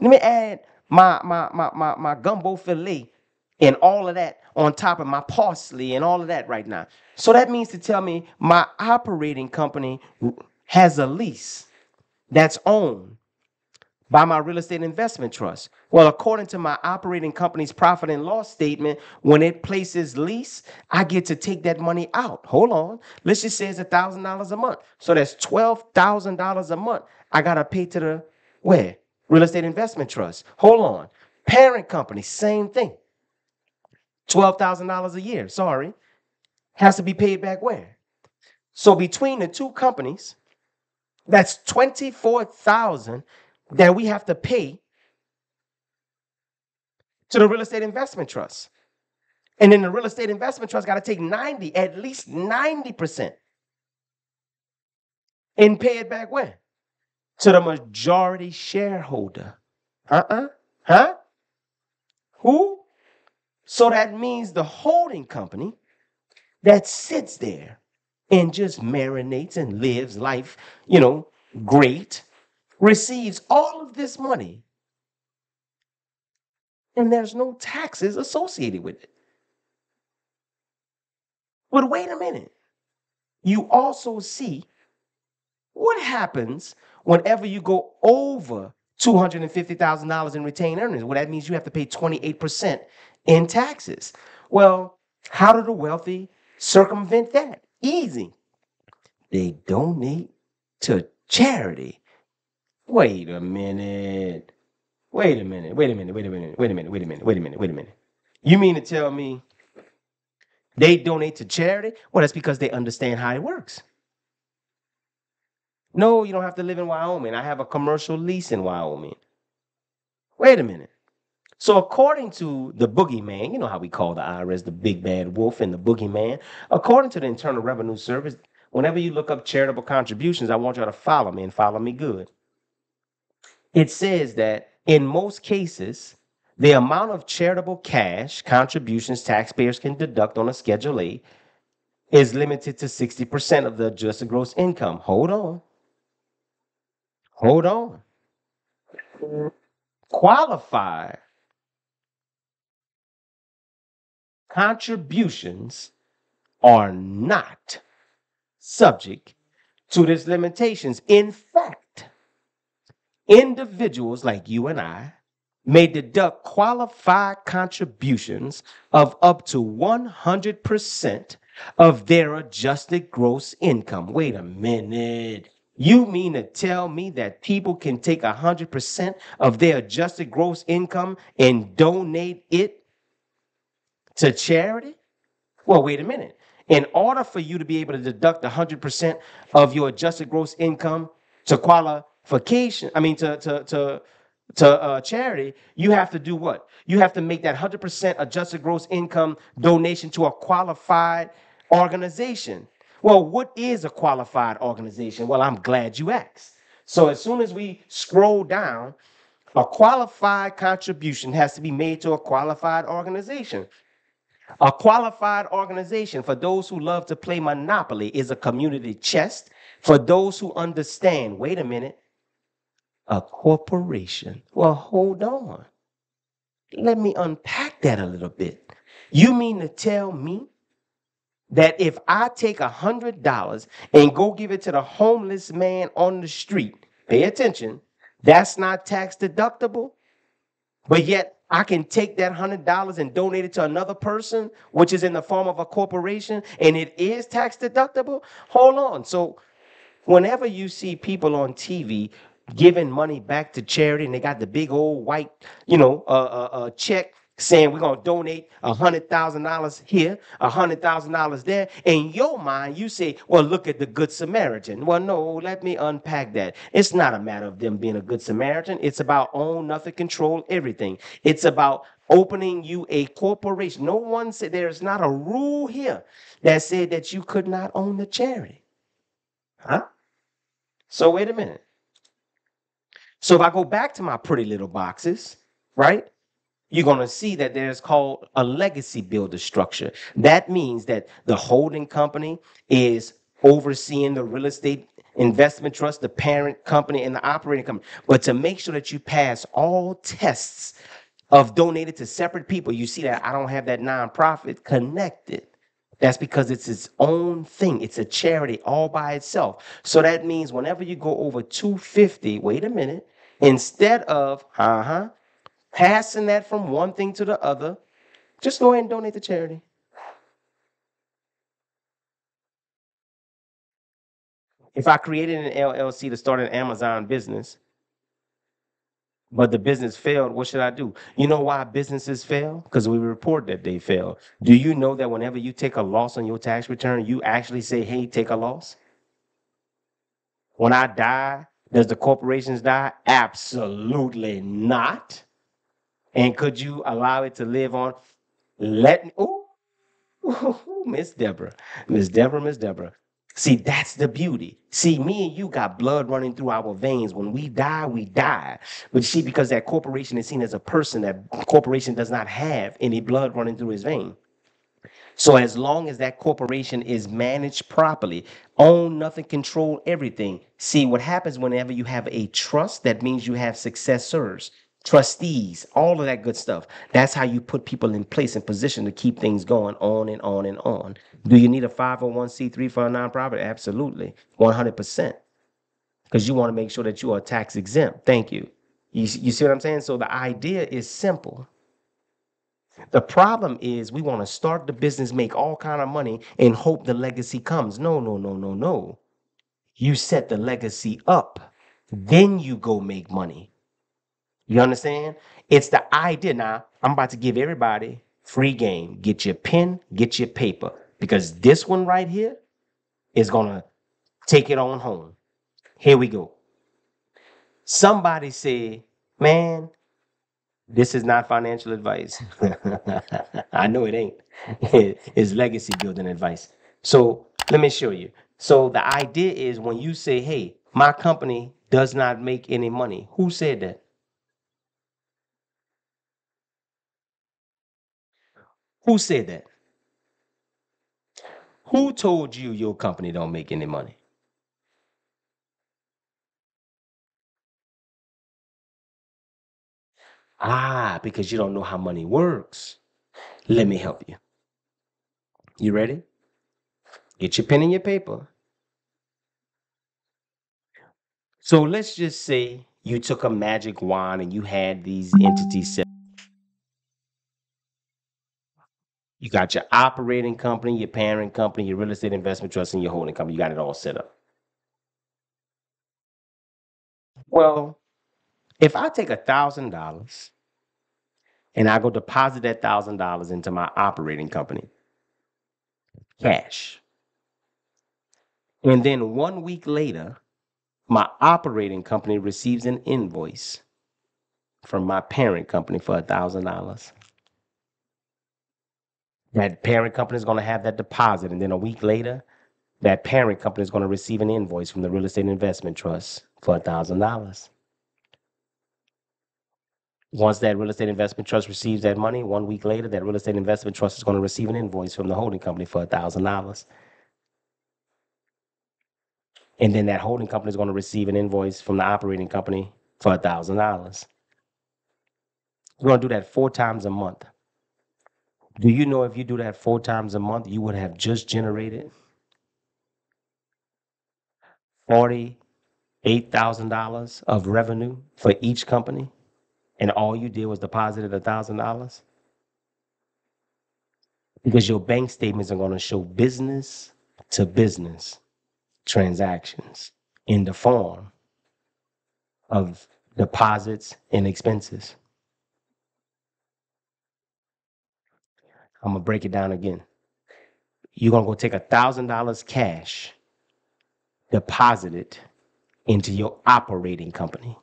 Let me add my gumbo filet and all of that on top of my parsley and all of that right now. So that means to tell me my operating company has a lease that's owned by my real estate investment trust. Well, according to my operating company's profit and loss statement, when it places lease, I get to take that money out. Hold on. Let's just say it's $1,000 a month. So that's $12,000 a month I got to pay to the where? Real estate investment trust. Hold on. Parent company, same thing. $12,000 a year, sorry. Has to be paid back where? So between the two companies, that's $24,000 that we have to pay to the real estate investment trust. And then the real estate investment trust got to take at least 90% and pay it back when? To the majority shareholder. Huh? Who? So that means the holding company that sits there and just marinates and lives life, great, receives all of this money and there's no taxes associated with it. But wait a minute. You also see what happens whenever you go over $250,000 in retained earnings. Well, that means you have to pay 28% in taxes. Well, how do the wealthy circumvent that? Easy. They donate to charity. Wait a minute. Wait a minute. Wait a minute. Wait a minute. Wait a minute. Wait a minute. Wait a minute. Wait a minute. You mean to tell me they donate to charity? Well, that's because they understand how it works. No, you don't have to live in Wyoming. I have a commercial lease in Wyoming. Wait a minute. So according to the boogeyman, you know how we call the IRS the big bad wolf and the boogeyman, according to the Internal Revenue Service, whenever you look up charitable contributions, I want y'all to follow me and follow me good. It says that in most cases, the amount of charitable cash contributions taxpayers can deduct on a Schedule A is limited to 60% of the adjusted gross income. Hold on. Hold on. Qualified contributions are not subject to these limitations. In fact, individuals like you and I may deduct qualified contributions of up to 100% of their adjusted gross income. Wait a minute. You mean to tell me that people can take 100% of their adjusted gross income and donate it to charity? Well, wait a minute. In order for you to be able to deduct 100% of your adjusted gross income to qualification, to charity, you have to do what? You have to make that 100% adjusted gross income donation to a qualified organization. Well, what is a qualified organization? Well, I'm glad you asked. So as soon as we scroll down, a qualified contribution has to be made to a qualified organization. A qualified organization, for those who love to play Monopoly, is a community chest. For those who understand, wait a minute, a corporation. Well, hold on. Let me unpack that a little bit. You mean to tell me that if I take $100 and go give it to the homeless man on the street, pay attention, that's not tax deductible? But yet I can take that $100 and donate it to another person, which is in the form of a corporation, and it is tax deductible? Hold on. So whenever you see people on TV giving money back to charity and they got the big old white, check saying we're going to donate $100,000 here, $100,000 there. In your mind, you say, well, look at the Good Samaritan. Well, no, let me unpack that. It's not a matter of them being a Good Samaritan. It's about own nothing, control everything. It's about opening you a corporation. No one said, there's not a rule here that said that you could not own the charity. Huh? So wait a minute. So if I go back to my pretty little boxes, right? You're going to see that there's called a legacy builder structure. That means that the holding company is overseeing the real estate investment trust, the parent company, and the operating company. But to make sure that you pass all tests of donated to separate people, you see that I don't have that nonprofit connected. That's because it's its own thing. It's a charity all by itself. So that means whenever you go over 250, wait a minute, instead of, passing that from one thing to the other, just go ahead and donate to charity. If I created an LLC to start an Amazon business, but the business failed, what should I do? You know why businesses fail? Because we report that they fail. Do you know that whenever you take a loss on your tax return, you actually say, hey, take a loss? When I die, does the corporations die? Absolutely not. And could you allow it to live on? Miss Deborah, Miss Deborah, Miss Deborah. See, that's the beauty. See, me and you got blood running through our veins. When we die, we die. But see, because that corporation is seen as a person, that corporation does not have any blood running through his vein. So as long as that corporation is managed properly, own nothing, control everything. See what happens whenever you have a trust, that means you have successors, trustees, all of that good stuff. That's how you put people in place and position to keep things going on and on and on. Do you need a 501c3 for a nonprofit? Absolutely. 100%. Because you want to make sure that you are tax exempt. Thank you. You see what I'm saying? So the idea is simple. The problem is we want to start the business, make all kind of money, and hope the legacy comes. No, no, no, no, no. You set the legacy up, then you go make money. You understand? It's the idea. Now, I'm about to give everybody free game. Get your pen, get your paper, because this one right here is going to take it on home. Here we go. Somebody say, man, this is not financial advice. I know it ain't. It's legacy building advice. So let me show you. So the idea is when you say, hey, my company does not make any money. Who said that? Who said that? Who told you your company don't make any money? Ah, because you don't know how money works. Let me help you. You ready? Get your pen and your paper. So let's just say you took a magic wand and you had these entities set. You got your operating company, your parent company, your real estate investment trust, and your holding company. You got it all set up. Well, if I take $1,000 and I go deposit that $1,000 into my operating company, cash, and then 1 week later, my operating company receives an invoice from my parent company for $1,000. That parent company is going to have that deposit, and then a week later, that parent company is going to receive an invoice from the real estate investment trust for $1,000. Once that real estate investment trust receives that money, 1 week later, that real estate investment trust is going to receive an invoice from the holding company for $1,000. And then that holding company is going to receive an invoice from the operating company for $1,000. We're going to do that 4 times a month. Do you know if you do that 4 times a month, you would have just generated $48,000 of revenue for each company, and all you did was deposited $1,000? Because your bank statements are going to show business to business transactions in the form of deposits and expenses. I'm gonna break it down again. You're gonna go take $1,000 cash, deposit it into your operating company.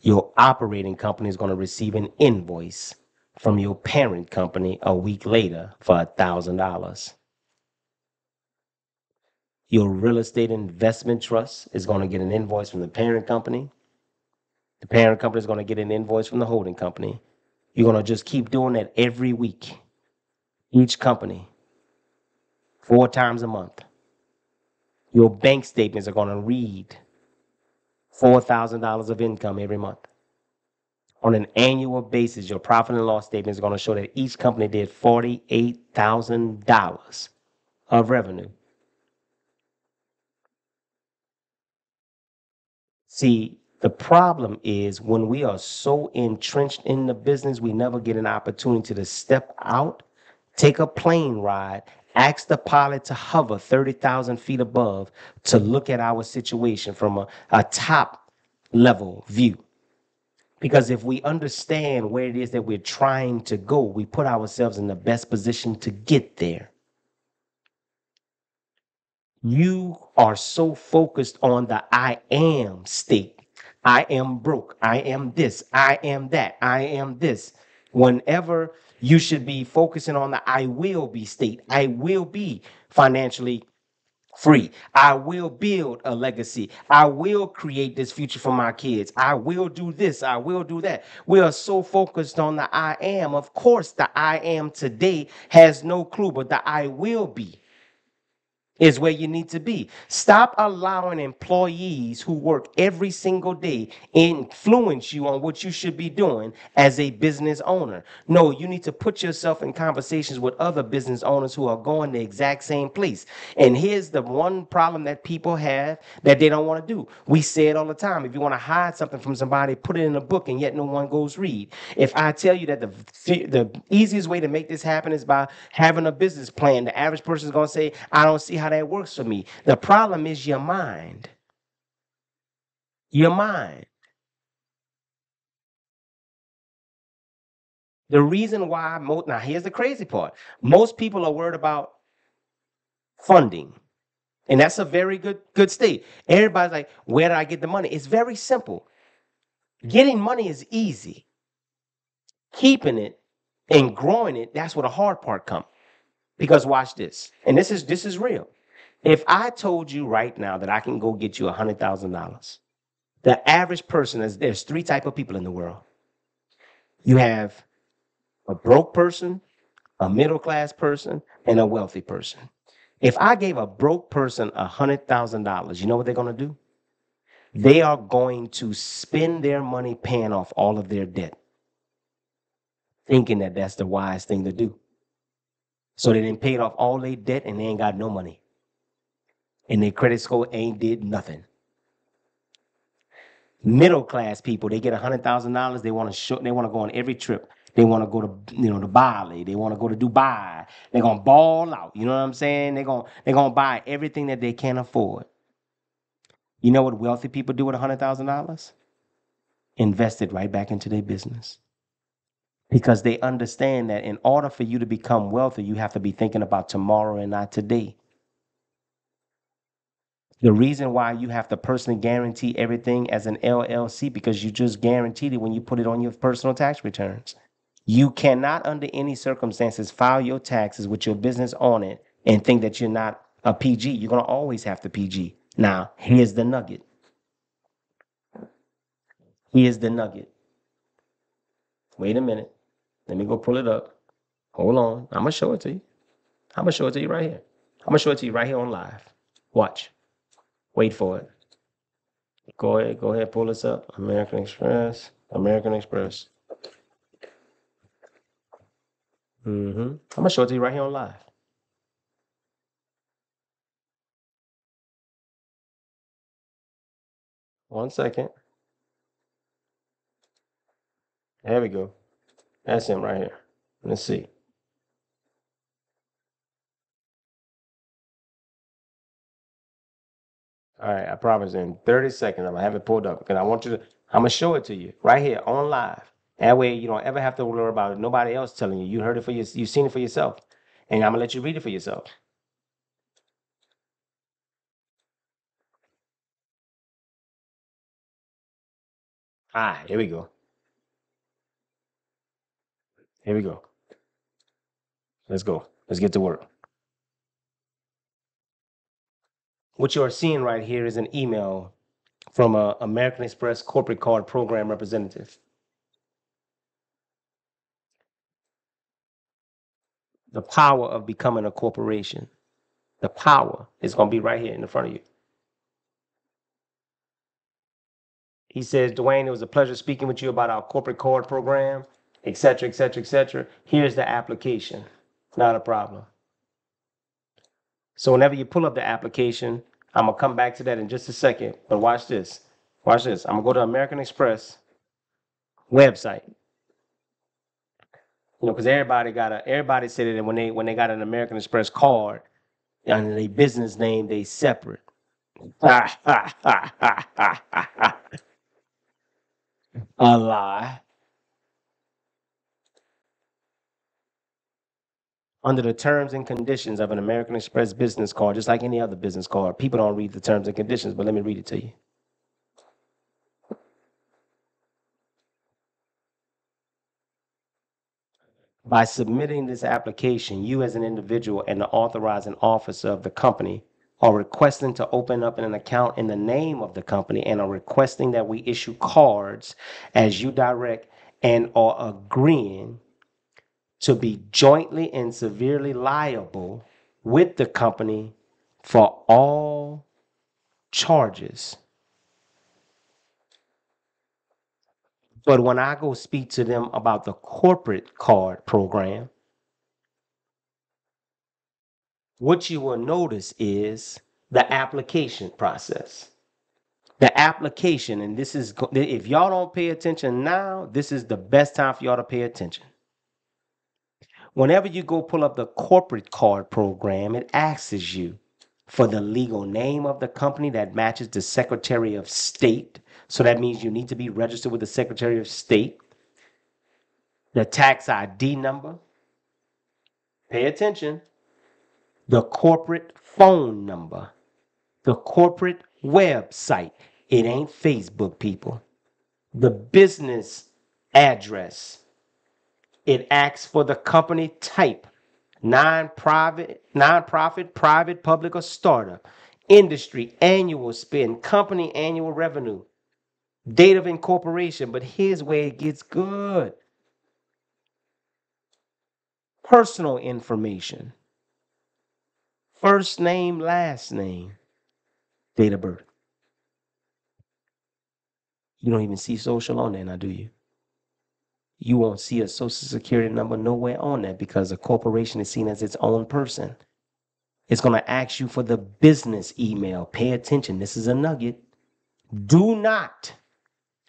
Your operating company is gonna receive an invoice from your parent company a week later for $1,000. Your real estate investment trust is gonna get an invoice from the parent company. The parent company is gonna get an invoice from the holding company. You're gonna just keep doing that every week. Each company, 4 times a month. Your bank statements are going to read $4,000 of income every month. On an annual basis, your profit and loss statement is going to show that each company did $48,000 of revenue. See, the problem is when we are so entrenched in the business, we never get an opportunity to step out, take a plane ride, ask the pilot to hover 30,000 feet above to look at our situation from a top level view. Because if we understand where it is that we're trying to go, we put ourselves in the best position to get there. You are so focused on the I am state. I am broke. I am this. I am that. I am this. Whenever you should be focusing on the I will be state. I will be financially free. I will build a legacy. I will create this future for my kids. I will do this. I will do that. We are so focused on the I am. Of course, the I am today has no clue, but the I will be is where you need to be. Stop allowing employees who work every single day influence you on what you should be doing as a business owner. No, you need to put yourself in conversations with other business owners who are going the exact same place. And here's the one problem that people have that they don't want to do. We say it all the time. If you want to hide something from somebody, put it in a book, and yet no one goes read. If I tell you that the easiest way to make this happen is by having a business plan, the average person is going to say, I don't see how that works for me. The problem is your mind. Your mind. The reason why now here's the crazy part. Most people are worried about funding. And that's a very good state. Everybody's like, where do I get the money? It's very simple. Getting money is easy. Keeping it and growing it, that's where the hard part comes. Because watch this. And this is real. If I told you right now that I can go get you $100,000, the average person there's three type of people in the world. You have a broke person, a middle class person, and a wealthy person. If I gave a broke person $100,000, you know what they're going to do? They are going to spend their money paying off all of their debt, thinking that that's the wise thing to do. So they didn't pay off all their debt and they ain't got no money. And their credit score ain't did nothing. Middle class people, they get $100,000. They want to go on every trip. They want to go to Bali. They want to go to Dubai. They're gonna ball out. You know what I'm saying? They're gonna buy everything that they can afford. You know what wealthy people do with $100,000? Invest it right back into their business. Because they understand that in order for you to become wealthy, you have to be thinking about tomorrow and not today. The reason why you have to personally guarantee everything as an LLC, because you just guaranteed it when you put it on your personal tax returns. You cannot, under any circumstances, file your taxes with your business on it and think that you're not a PG. You're going to always have to PG. Now, here's the nugget. Here's the nugget. Wait a minute. Let me go pull it up. Hold on. I'm going to show it to you. I'm going to show it to you right here. I'm going to show it to you right here on live. Watch. Wait for it. Go ahead, pull this up. American Express. American Express. I'm going to show it to you right here on live. One second. There we go. That's him right here. Let's see. All right, I promise in 30 seconds, I'm gonna have it pulled up because I'm gonna show it to you right here on live. That way you don't ever have to worry about it. Nobody else telling you. You heard it for you've seen it for yourself. And I'm gonna let you read it for yourself. All right, here we go. Here we go. Let's go. Let's get to work. What you are seeing right here is an email from a American Express corporate card program representative. The power of becoming a corporation. The power is going to be right here in the front of you. He says, Dewayne, it was a pleasure speaking with you about our corporate card program, et cetera, et cetera, et cetera. Here's the application. Not a problem. So whenever you pull up the application, I'm going to come back to that in just a second. But watch this. Watch this. I'm going to go to American Express website. You know, because everybody said that when they got an American Express card and their business name, they separate. A lie. Under the terms and conditions of an American Express business card, just like any other business card, people don't read the terms and conditions, but let me read it to you. By submitting this application, you as an individual and the authorizing officer of the company are requesting to open up an account in the name of the company and are requesting that we issue cards as you direct and are agreeing to be jointly and severely liable with the company for all charges. But when I go speak to them about the corporate card program, what you will notice is the application process. The application, and this is, if y'all don't pay attention now, this is the best time for y'all to pay attention. Whenever you go pull up the corporate card program, it asks you for the legal name of the company that matches the Secretary of State. So that means you need to be registered with the Secretary of State. The tax ID number. Pay attention. The corporate phone number. The corporate website. It ain't Facebook, people. The business address. It asks for the company type. Nonprofit, private, public, or startup. Industry, annual spend, company annual revenue, date of incorporation. But here's where it gets good. Personal information. First name, last name, date of birth. You don't even see social on there now, do you? You won't see a social security number nowhere on that because a corporation is seen as its own person. It's going to ask you for the business email. Pay attention. This is a nugget. Do not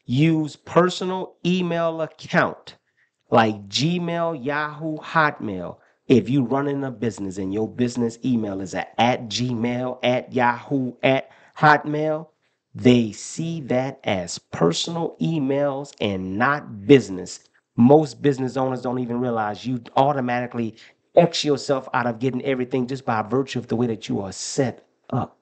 use personal email account like Gmail, Yahoo, Hotmail. If you running a business and your business email is at Gmail, at Yahoo, at Hotmail, they see that as personal emails and not business. Most business owners don't even realize you automatically X yourself out of getting everything just by virtue of the way that you are set up.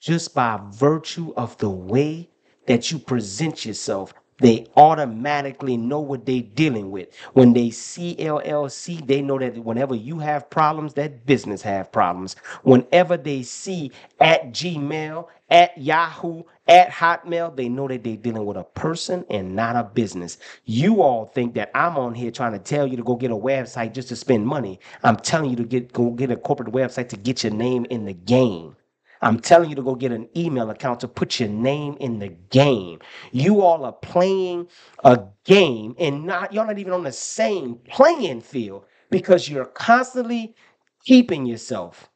Just by virtue of the way that you present yourself, they automatically know what they're dealing with. When they see LLC, they know that whenever you have problems, that business have problems. Whenever they see at Gmail, at Yahoo, at Hotmail, they know that they're dealing with a person and not a business. You all think that I'm on here trying to tell you to go get a website just to spend money. I'm telling you to go get a corporate website to get your name in the game. I'm telling you to go get an email account to put your name in the game. You all are playing a game and you're not even on the same playing field because you're constantly keeping yourself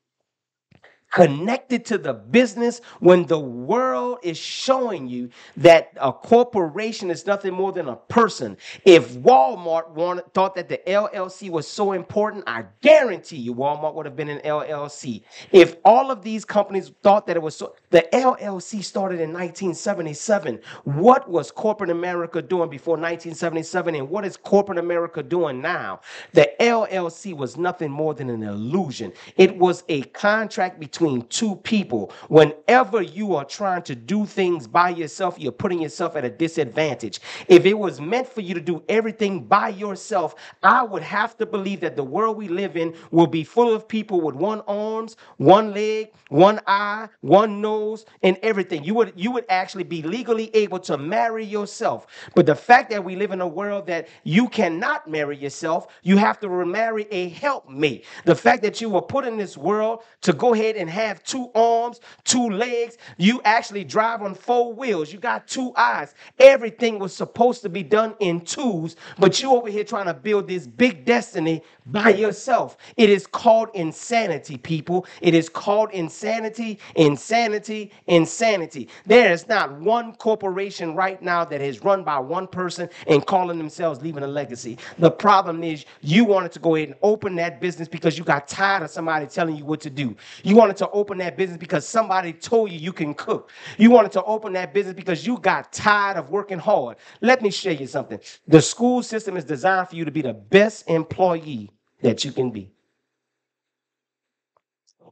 connected to the business when the world is showing you that a corporation is nothing more than a person. If Walmart thought that the LLC was so important, I guarantee you Walmart would have been an LLC. If all of these companies thought that it was so, the LLC started in 1977. What was corporate America doing before 1977 and what is corporate America doing now? The LLC was nothing more than an illusion. It was a contract between two people. Whenever you are trying to do things by yourself, you're putting yourself at a disadvantage. If it was meant for you to do everything by yourself, I would have to believe that the world we live in will be full of people with one arms, one leg, one eye, one nose, and everything. You would actually be legally able to marry yourself. But the fact that we live in a world that you cannot marry yourself, you have to remarry a helpmate. The fact that you were put in this world to go ahead and have two arms, two legs, you actually drive on four wheels, you got two eyes. Everything was supposed to be done in twos, but you over here trying to build this big destiny by yourself. It is called insanity, people. It is called insanity, insanity, insanity. There is not one corporation right now that is run by one person and calling themselves leaving a legacy. The problem is you wanted to go ahead and open that business because you got tired of somebody telling you what to do. You wanted to open that business because somebody told you you can cook. You wanted to open that business because you got tired of working hard. Let me show you something. The school system is designed for you to be the best employee that you can be.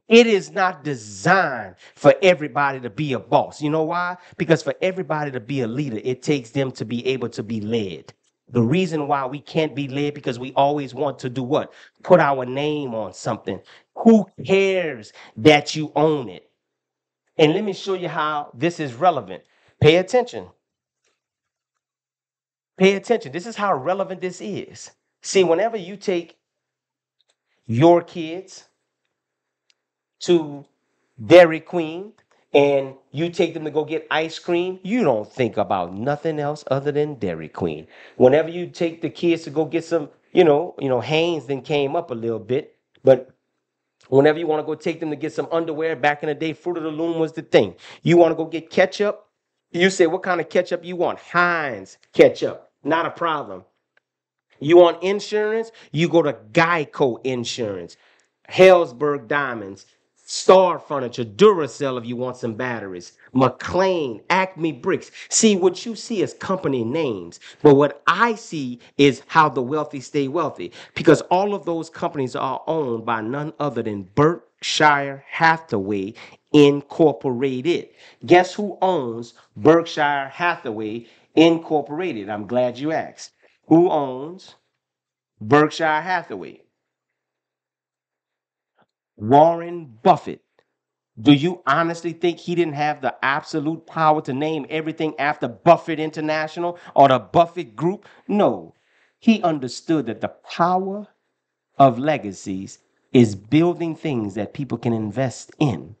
It is not designed for everybody to be a boss. You know why? Because for everybody to be a leader, it takes them to be able to be led. The reason why we can't be led because we always want to do what? Put our name on something. Who cares that you own it? And let me show you how this is relevant. Pay attention. Pay attention. This is how relevant this is. See, whenever you take your kids to Dairy Queen and you take them to go get ice cream, you don't think about nothing else other than Dairy Queen. Whenever you take the kids to go get some, Hanes then came up a little bit, but whenever you want to go take them to get some underwear, back in the day, Fruit of the Loom was the thing. You want to go get ketchup, you say, what kind of ketchup you want? Heinz ketchup, not a problem. You want insurance? You go to Geico Insurance, Hellsberg Diamonds, Star Furniture, Duracell if you want some batteries, McLean, Acme Bricks. See, what you see is company names, but what I see is how the wealthy stay wealthy, because all of those companies are owned by none other than Berkshire Hathaway Incorporated. Guess who owns Berkshire Hathaway Incorporated? I'm glad you asked. Who owns Berkshire Hathaway? Warren Buffett. Do you honestly think he didn't have the absolute power to name everything after Buffett International or the Buffett Group? No. He understood that the power of legacies is building things that people can invest in.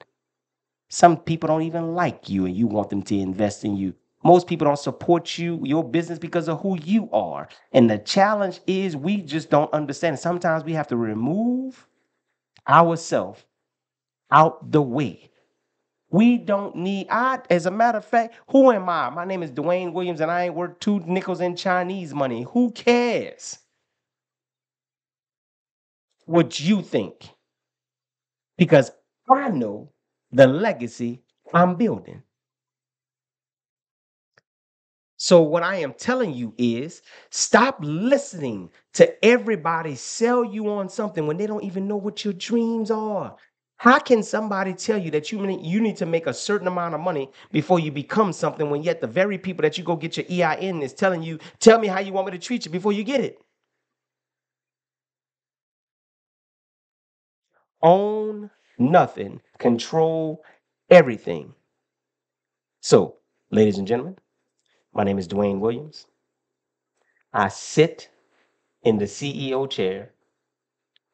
Some people don't even like you and you want them to invest in you. Most people don't support your business because of who you are. And the challenge is we just don't understand. Sometimes we have to remove ourselves out the way. We don't need, as a matter of fact, who am I? My name is Dewayne Williams and I ain't worth 2 nickels in Chinese money. Who cares what you think? Because I know the legacy I'm building. So what I am telling you is stop listening to everybody sell you on something when they don't even know what your dreams are. How can somebody tell you that you need to make a certain amount of money before you become something when yet the very people that you go get your EIN is telling you, tell me how you want me to treat you before you get it? Own nothing, control everything. So, ladies and gentlemen, my name is Dewayne Williams. I sit in the CEO chair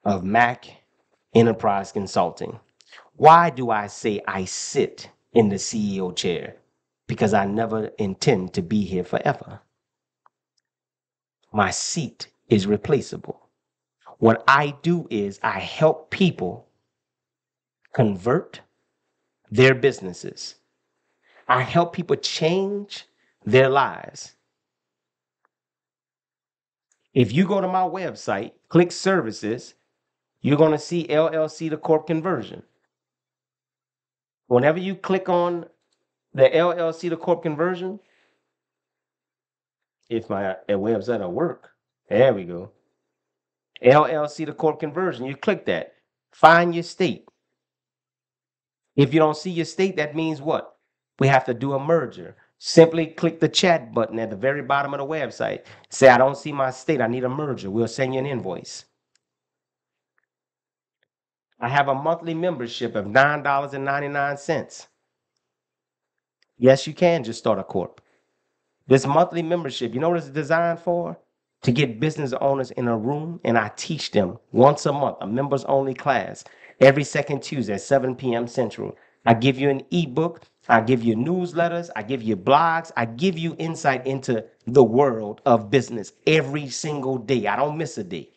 of Mac Enterprise Consulting. Why do I say I sit in the CEO chair? Because I never intend to be here forever. My seat is replaceable. What I do is I help people convert their businesses. I help people change their lives. If you go to my website, click services, you're going to see LLC to corp conversion. Whenever you click on the LLC to corp conversion, if my website will work, there we go. LLC to corp conversion, you click that. Find your state. If you don't see your state, that means what? We have to do a merger. Simply click the chat button at the very bottom of the website. Say, I don't see my state. I need a merger. We'll send you an invoice. I have a monthly membership of $9.99. Yes, you can just start a corp. This monthly membership, you know what it's designed for? To get business owners in a room, and I teach them once a month, a members only class, every second Tuesday at 7 p.m. Central. I give you an ebook, I give you newsletters, I give you blogs, I give you insight into the world of business every single day. I don't miss a day.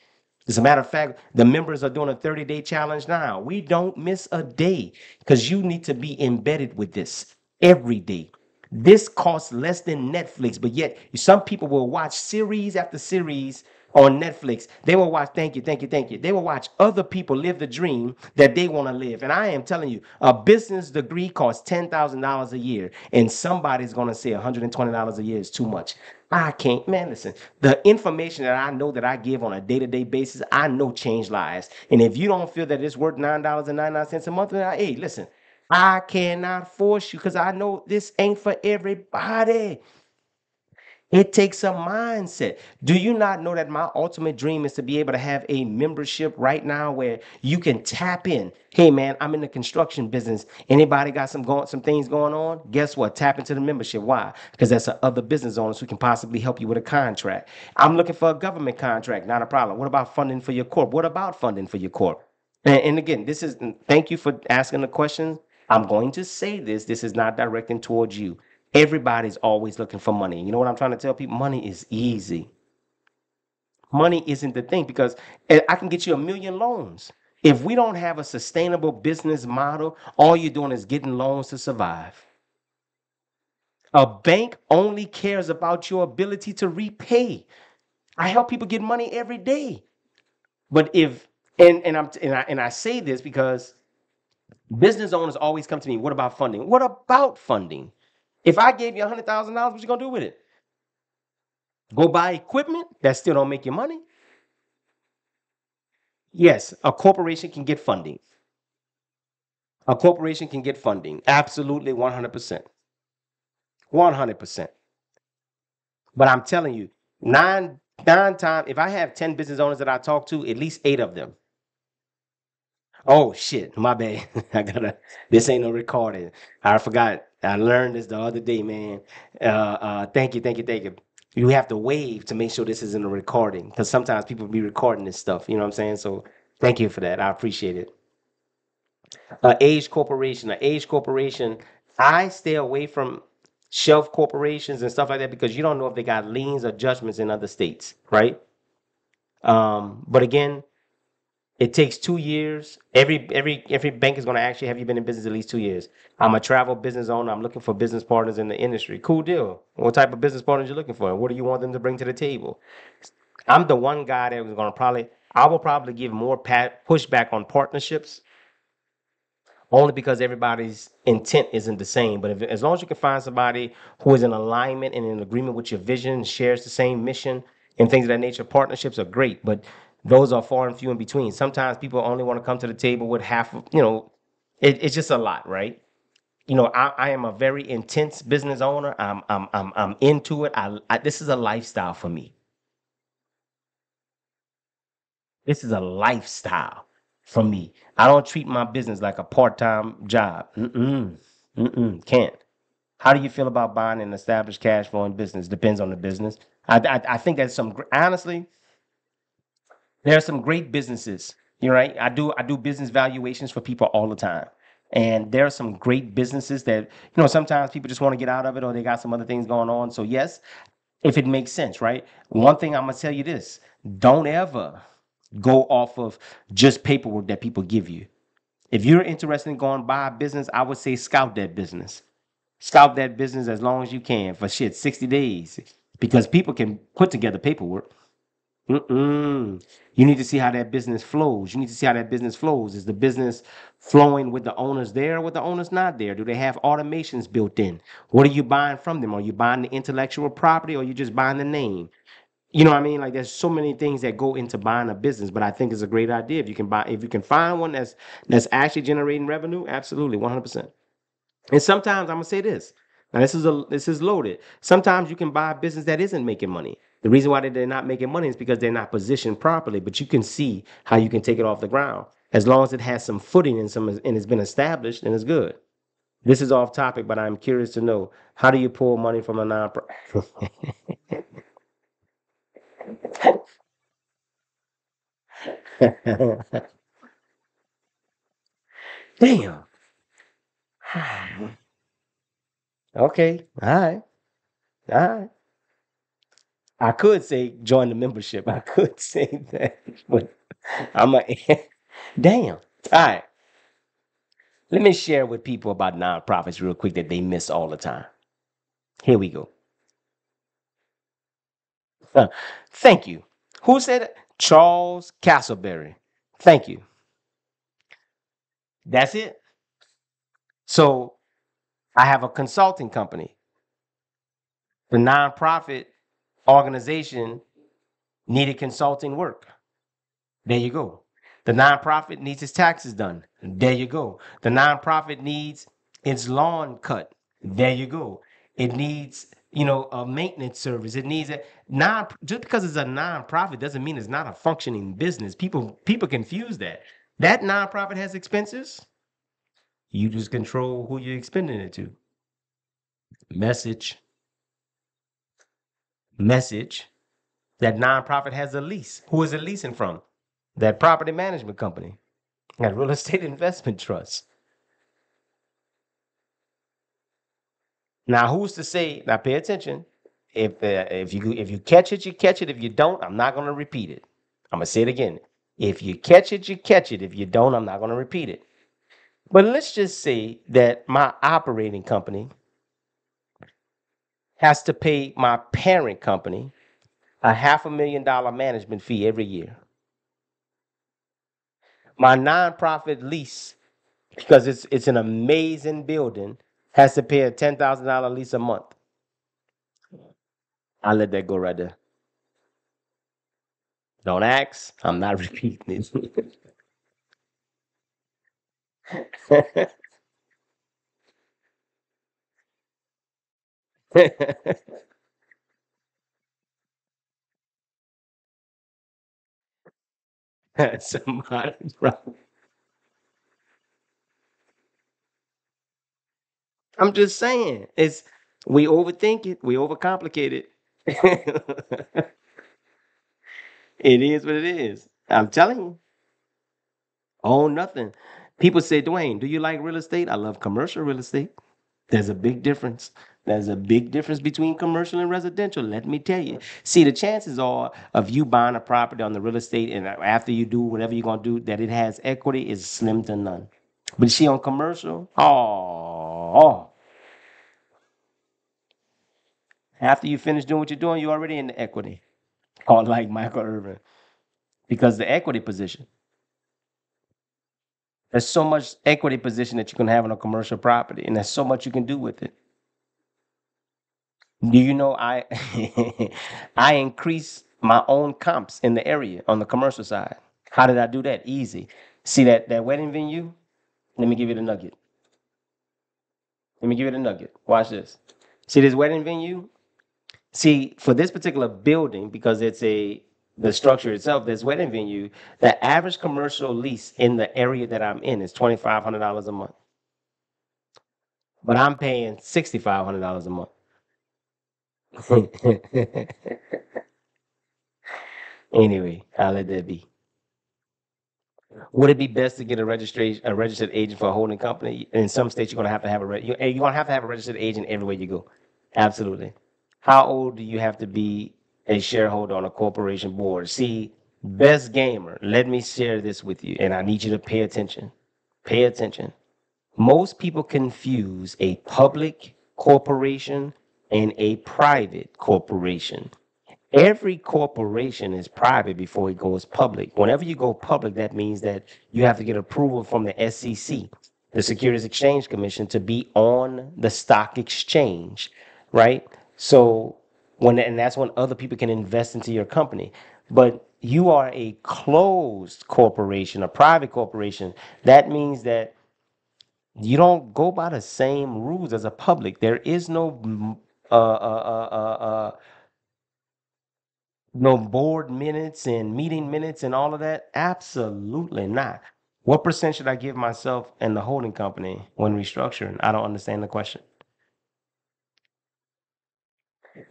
As a matter of fact, the members are doing a 30-day challenge now. We don't miss a day because you need to be embedded with this every day. This costs less than Netflix, but yet some people will watch series after series on Netflix. They will watch, thank you, thank you, thank you. They will watch other people live the dream that they want to live. And I am telling you, a business degree costs $10,000 a year, and somebody's going to say $120 a year is too much. I can't, man, listen, the information that I know that I give on a day-to-day basis, I know change lives. And if you don't feel that it's worth $9.99 a month, then hey, listen, I cannot force you because I know this ain't for everybody. It takes a mindset. Do you not know that my ultimate dream is to be able to have a membership right now where you can tap in? Hey man, I'm in the construction business. Anybody got some things going on? Guess what? Tap into the membership. Why? Because that's other business owners who can possibly help you with a contract. I'm looking for a government contract. Not a problem. What about funding for your corp? What about funding for your corp? And again, thank you for asking the question. I'm going to say this. This is not directing towards you. Everybody's always looking for money. You know what I'm trying to tell people? Money is easy. Money isn't the thing because I can get you a million loans. If we don't have a sustainable business model, all you're doing is getting loans to survive. A bank only cares about your ability to repay. I help people get money every day. But if and I say this because business owners always come to me, what about funding? What about funding? If I gave you $100,000, what you gonna do with it? Go buy equipment that still don't make you money? Yes, a corporation can get funding. A corporation can get funding. Absolutely 100%. 100%. But I'm telling you, nine times, if I have 10 business owners that I talk to, at least 8 of them. Oh shit, my bad. This ain't no recording. I forgot. I learned this the other day, man. Thank you, thank you, thank you. You have to wave to make sure this isn't a recording because sometimes people be recording this stuff. You know what I'm saying? So thank you for that. I appreciate it. Age corporation. I stay away from shelf corporations and stuff like that because you don't know if they got liens or judgments in other states, right? But again, it takes 2 years. Every bank is going to actually have you been in business at least 2 years. I'm a travel business owner. I'm looking for business partners in the industry. Cool deal. What type of business partners you looking for? What do you want them to bring to the table? I'm the one guy that was going to I will probably give more pushback on partnerships only because everybody's intent isn't the same. But as long as you can find somebody who is in alignment and in agreement with your vision, shares the same mission and things of that nature, partnerships are great. But those are far and few in between. Sometimes people only want to come to the table with half of, it's just a lot, right? I am a very intense business owner. I'm into it. This is a lifestyle for me. This is a lifestyle for me. I don't treat my business like a part-time job. Can't. How do you feel about buying an established cash flowing business? Depends on the business. I think that's honestly, there are some great businesses. You're right. I do business valuations for people all the time. And there are some great businesses that, sometimes people just want to get out of it or they got some other things going on. So yes, if it makes sense, right? One thing I'm gonna tell you this: don't ever go off of just paperwork that people give you. If you're interested in going buy a business, I would say scout that business. Scout that business as long as you can for shit 60 days because people can put together paperwork. You need to see how that business flows. You need to see how that business flows. Is the business flowing with the owners there or with the owners not there? Do they have automations built in? What are you buying from them? Are you buying the intellectual property or are you just buying the name? You know what I mean? Like there's so many things that go into buying a business, but I think it's a great idea if you can find one that's actually generating revenue. Absolutely, 100%. And sometimes I'm gonna say this. Now this is loaded. Sometimes you can buy a business that isn't making money. The reason why they're not making money is because they're not positioned properly. But you can see how you can take it off the ground as long as it has some footing and it's been established, and it's good. This is off topic, but I'm curious to know how do you pull money from a nonprofit? Damn. Okay. All right. All right. I could say join the membership. I could say that, but I'm a damn. All right. Let me share with people about nonprofits real quick that they miss all the time. Here we go. Uh, Thank you. Who said it? Charles Castleberry. Thank you. That's it. So I have a consulting company. The nonprofit organization needed consulting work. There you go. The nonprofit needs its taxes done. There you go. The nonprofit needs its lawn cut. There you go. It needs a maintenance service. It needs a non just because it's a nonprofit doesn't mean it's not a functioning business. People confuse that. That nonprofit has expenses. You just control who you're expending it to. Message, message. That nonprofit has a lease. Who is it leasing from? That property management company, that real estate investment trust. Now, who's to say? Now, pay attention. If you catch it, you catch it. If you don't, I'm not going to repeat it. I'm gonna say it again. If you catch it, you catch it. If you don't, I'm not going to repeat it. But let's just say that my operating company has to pay my parent company a $500,000 management fee every year. My nonprofit lease, because it's an amazing building, has to pay a $10,000 lease a month. I'll let that go right there. Don't ask. I'm not repeating it. Somebody, I'm just saying, we overthink it, we overcomplicate it. It is what it is. I'm telling you, own nothing. People say, Dwayne, do you like real estate? I love commercial real estate. There's a big difference. There's a big difference between commercial and residential. Let me tell you. See, the chances are of you buying a property on the real estate and after you do whatever you're gonna do, that it has equity is slim to none. But see, on commercial, after you finish doing what you're doing, you're already in the equity. Or like Michael Irvin, because the equity position. There's so much equity position that you can have on a commercial property, and there's so much you can do with it. Do you know I I increase my own comps in the area on the commercial side? How did I do that? Easy. See that wedding venue? Let me give you the nugget. Let me give you the nugget. Watch this. See this wedding venue? See, for this particular building, because it's the structure itself, this wedding venue, the average commercial lease in the area that I'm in is $2,500 a month. But I'm paying $6,500 a month. Anyway, I'll let that be. Would it be best to get a registered agent for a holding company? In some states, you're gonna have to have you're gonna have to have a registered agent everywhere you go. Absolutely. How old do you have to be a shareholder on a corporation board? See, best gamer, let me share this with you, and I need you to pay attention. Pay attention. Most people confuse a public corporation and a private corporation. Every corporation is private before it goes public. Whenever you go public, that means that you have to get approval from the SEC, the Securities Exchange Commission, to be on the stock exchange, right? So and that's when other people can invest into your company. But you are a closed corporation, a private corporation. That means that you don't go by the same rules as a public. There is no board minutes and meeting minutes and all of that. Absolutely not. What percent should I give myself and the holding company when restructuring? I don't understand the question.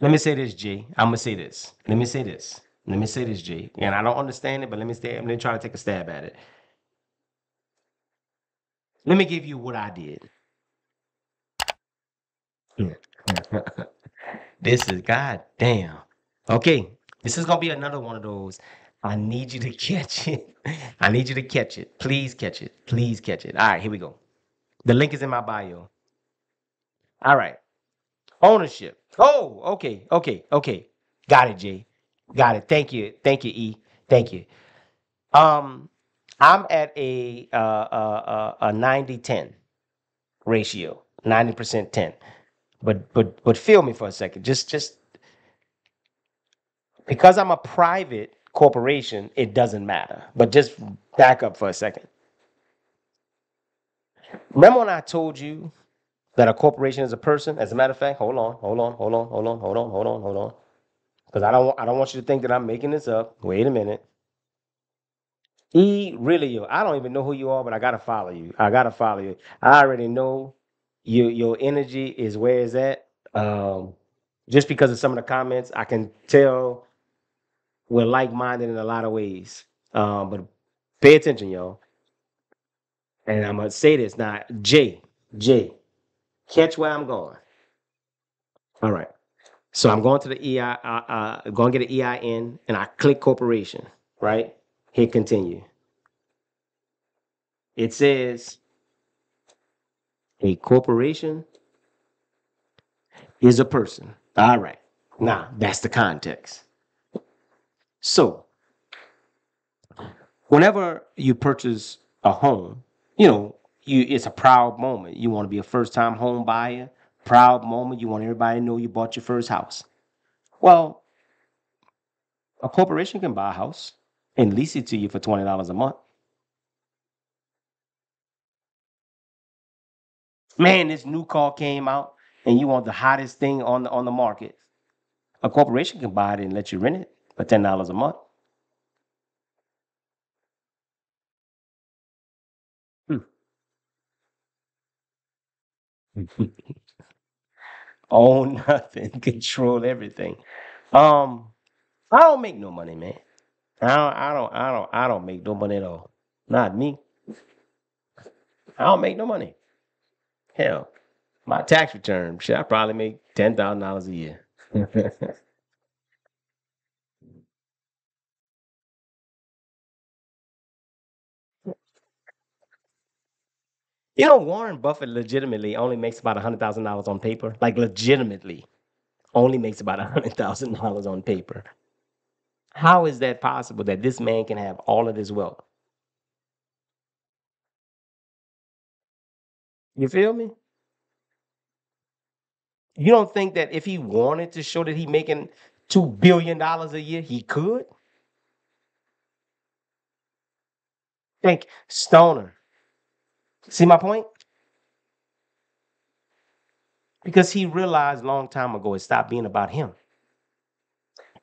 Let me say this, G. I'm gonna say this. Let me say this. Let me say this, G. And I don't understand it, but let me try to take a stab at it. Let me give you what I did. This is goddamn. Okay, this is gonna be another one of those. I need you to catch it. I need you to catch it. Please catch it. Please catch it. All right, here we go. The link is in my bio. All right. Ownership. Oh, okay. Got it, Jay. Got it. Thank you. Thank you, E. Thank you. Um, I'm at a 90-10 ratio. 90% 10. But feel me for a second. Just because I'm a private corporation, it doesn't matter. But just back up for a second. Remember when I told you that a corporation is a person. As a matter of fact, hold on. Because I don't want you to think that I'm making this up. Wait a minute. Really, I don't even know who you are, but I gotta follow you. I already know your energy is where it's at. Just because of some of the comments, I can tell we're like-minded in a lot of ways. But pay attention, y'all. And I'm gonna say this now, J, catch where I'm going. All right. So I'm going to the EI, going to get an EIN, and I click corporation. Right. Hit continue. It says a corporation is a person. All right. Now that's the context. So whenever you purchase a home, it's a proud moment. You want to be a first-time home buyer. Proud moment. You want everybody to know you bought your first house. Well, a corporation can buy a house and lease it to you for $20 a month. Man, this new car came out and you want the hottest thing on the market. A corporation can buy it and let you rent it for $10 a month. Hmm. Own nothing, control everything. Um, I don't make no money, man. I don't make no money at all. Not me. I don't make no money. Hell, my tax return, shit, I probably make $10,000 a year. Warren Buffett legitimately only makes about $100,000 on paper. Like legitimately, only makes about $100,000 on paper. How is that possible that this man can have all of this wealth? You feel me? You don't think that if he wanted to show that he making $2 billion a year, he could? Think Stoner. See my point? Because he realized a long time ago it stopped being about him.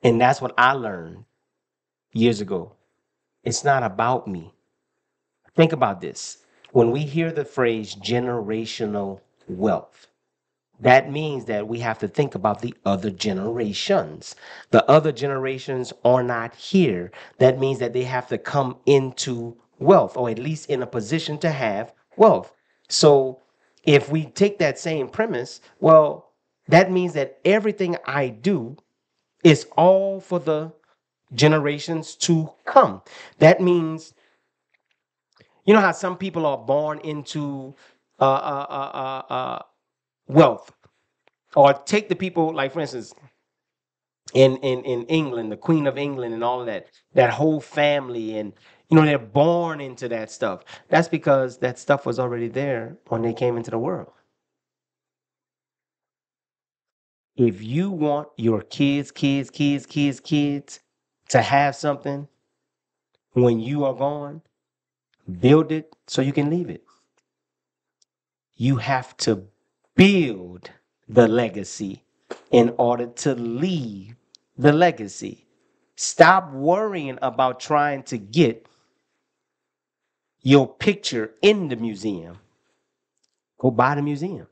And that's what I learned years ago. It's not about me. Think about this. When we hear the phrase generational wealth, that means that we have to think about the other generations. The other generations are not here. That means that they have to come into wealth, or at least in a position to have wealth. So if we take that same premise, well, that means that everything I do is all for the generations to come. That means, how some people are born into wealth, or take the people, like for instance, in England, the Queen of England and all of that whole family, and they're born into that stuff. That's because that stuff was already there when they came into the world. If you want your kids to have something when you are gone, build it so you can leave it. You have to build the legacy in order to leave the legacy. Stop worrying about trying to get your picture in the museum. Go buy the museum.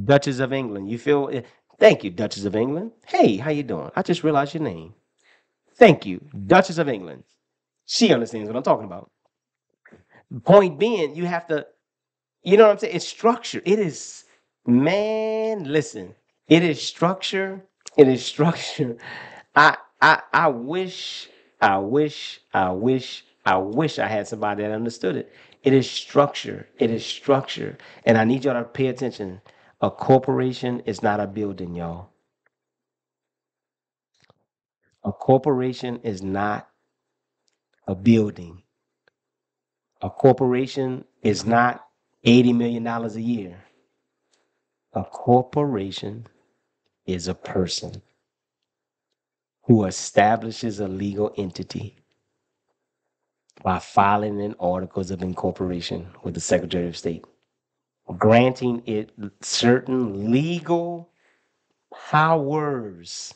Duchess of England. You feel it? Thank you, Duchess of England. Hey, how you doing? I just realized your name. Thank you, Duchess of England. She understands what I'm talking about. Point being, you have to, you know what I'm saying? It's structure. It is, man, listen. It is structure. It is structure. I wish I had somebody that understood it. It is structure. It is structure. And I need y'all to pay attention. A corporation is not a building, y'all. A corporation is not a building. A corporation is not $80 million a year. A corporation is a person who establishes a legal entity By filing in articles of incorporation with the Secretary of State, granting it certain legal powers,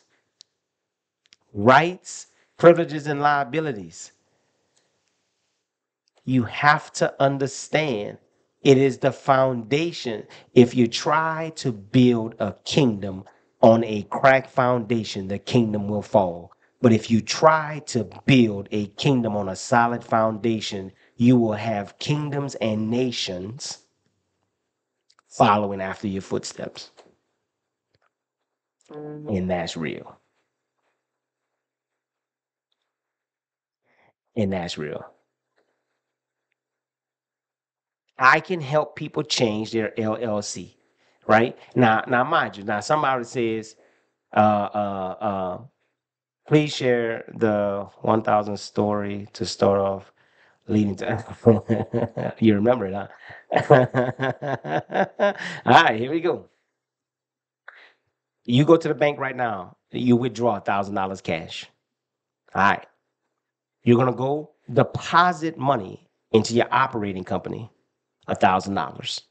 rights, privileges, and liabilities. You have to understand it is the foundation. If you try to build a kingdom on a cracked foundation, the kingdom will fall. But if you try to build a kingdom on a solid foundation, you will have kingdoms and nations following after your footsteps. And that's real. And that's real. I can help people change their LLC, right? Now, mind you, now somebody says, uh, uh, uh, please share the 1,000 story to start off leading to. You remember it, huh? All right, here we go. You go to the bank right now, you withdraw $1,000 cash. All right. You're going to go deposit money into your operating company, $1,000.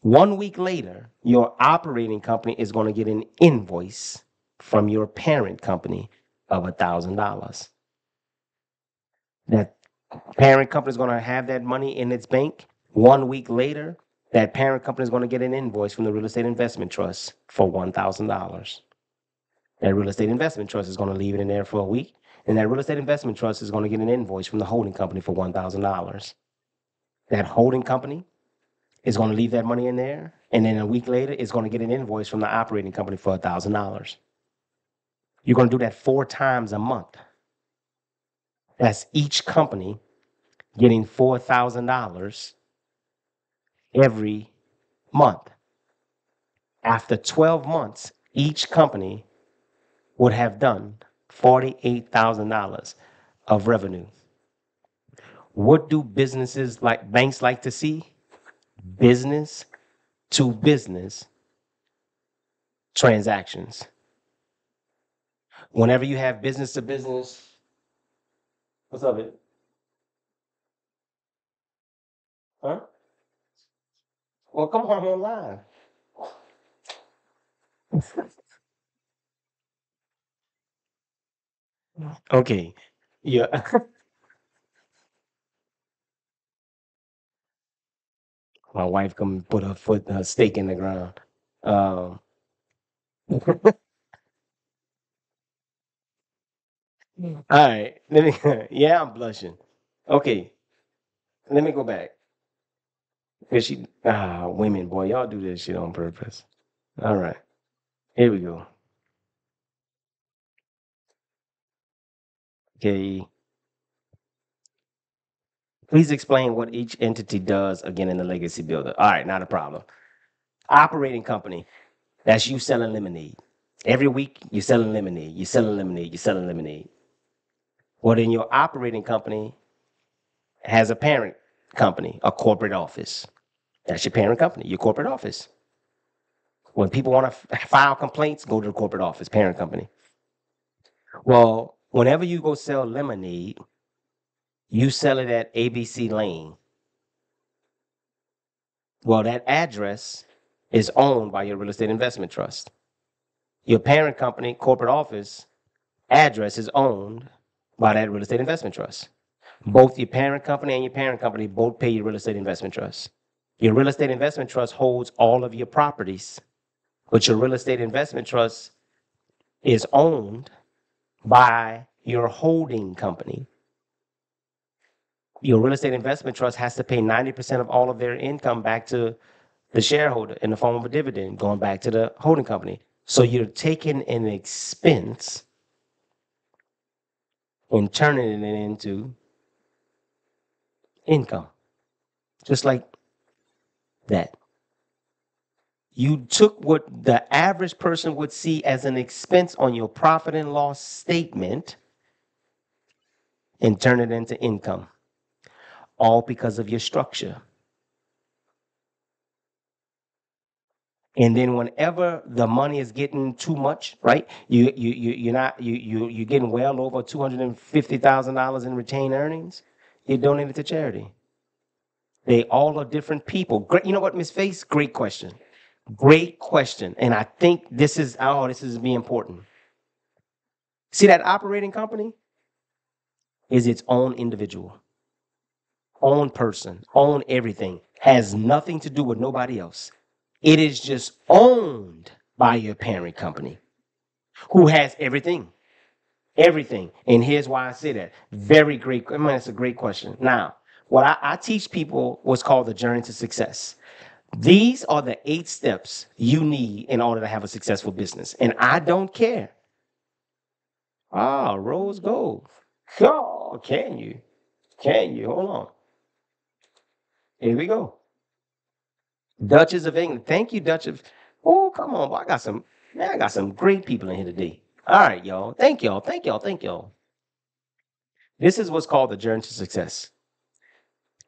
1 week later, your operating company is going to get an invoice from your parent company of $1,000. That parent company is going to have that money in its bank. 1 week later, that parent company is going to get an invoice from the real estate investment trust for $1,000. That real estate investment trust is going to leave it in there for a week. And that real estate investment trust is going to get an invoice from the holding company for $1,000. That holding company is going to leave that money in there. And then a week later, it's going to get an invoice from the operating company for $1,000. You're going to do that 4 times a month. That's each company getting $4,000 every month. After 12 months, each company would have done $48,000 of revenue. What do businesses like banks like to see? Business to business transactions. Whenever you have business to business, what's up, it? Huh? Well, come on, I'm online. Okay. Yeah. My wife come put her stake in the ground. Um, all right. Let me. Yeah, I'm blushing. Okay. Let me go back. Cause women, boy, y'all do this shit on purpose. All right. Here we go. Okay. Please explain what each entity does again in the legacy builder. All right, not a problem. Operating company. That's you selling lemonade. Every week you're selling lemonade. You're selling lemonade. You're selling lemonade. Well, then your operating company has a parent company, a corporate office. That's your parent company, your corporate office. When people want to file complaints, go to the corporate office, parent company. Well, whenever you go sell lemonade, you sell it at ABC Lane. Well, that address is owned by your real estate investment trust. Your parent company, corporate office address is owned by that real estate investment trust. Both your parent company and your parent company both pay your real estate investment trust. Your real estate investment trust holds all of your properties, but your real estate investment trust is owned by your holding company. Your real estate investment trust has to pay 90% of all of their income back to the shareholder in the form of a dividend going back to the holding company. So you're taking an expense and turning it into income, just like that. You took what the average person would see as an expense on your profit and loss statement and turn it into income, all because of your structure. And then whenever the money is getting too much, right? You're getting well over $250,000 in retained earnings. You donate it to charity. They all are different people. Great. You know what, Miss Face? Great question. Great question. And I think this is be important. See that operating company is its own individual, own person, own everything. Has nothing to do with nobody else. It is just owned by your parent company, who has everything. Everything. And here's why I say that. Very great. I mean, that's a great question. Now, what I teach people what's called the journey to success. These are the 8 steps you need in order to have a successful business. And I don't care. Ah, rose gold. Oh, can you? Can you? Hold on. Here we go. Duchess of England. Thank you, Duchess. Oh, come on. Boy, I got some great people in here today. All right, y'all. Thank y'all. Thank y'all. Thank y'all. This is what's called the journey to success.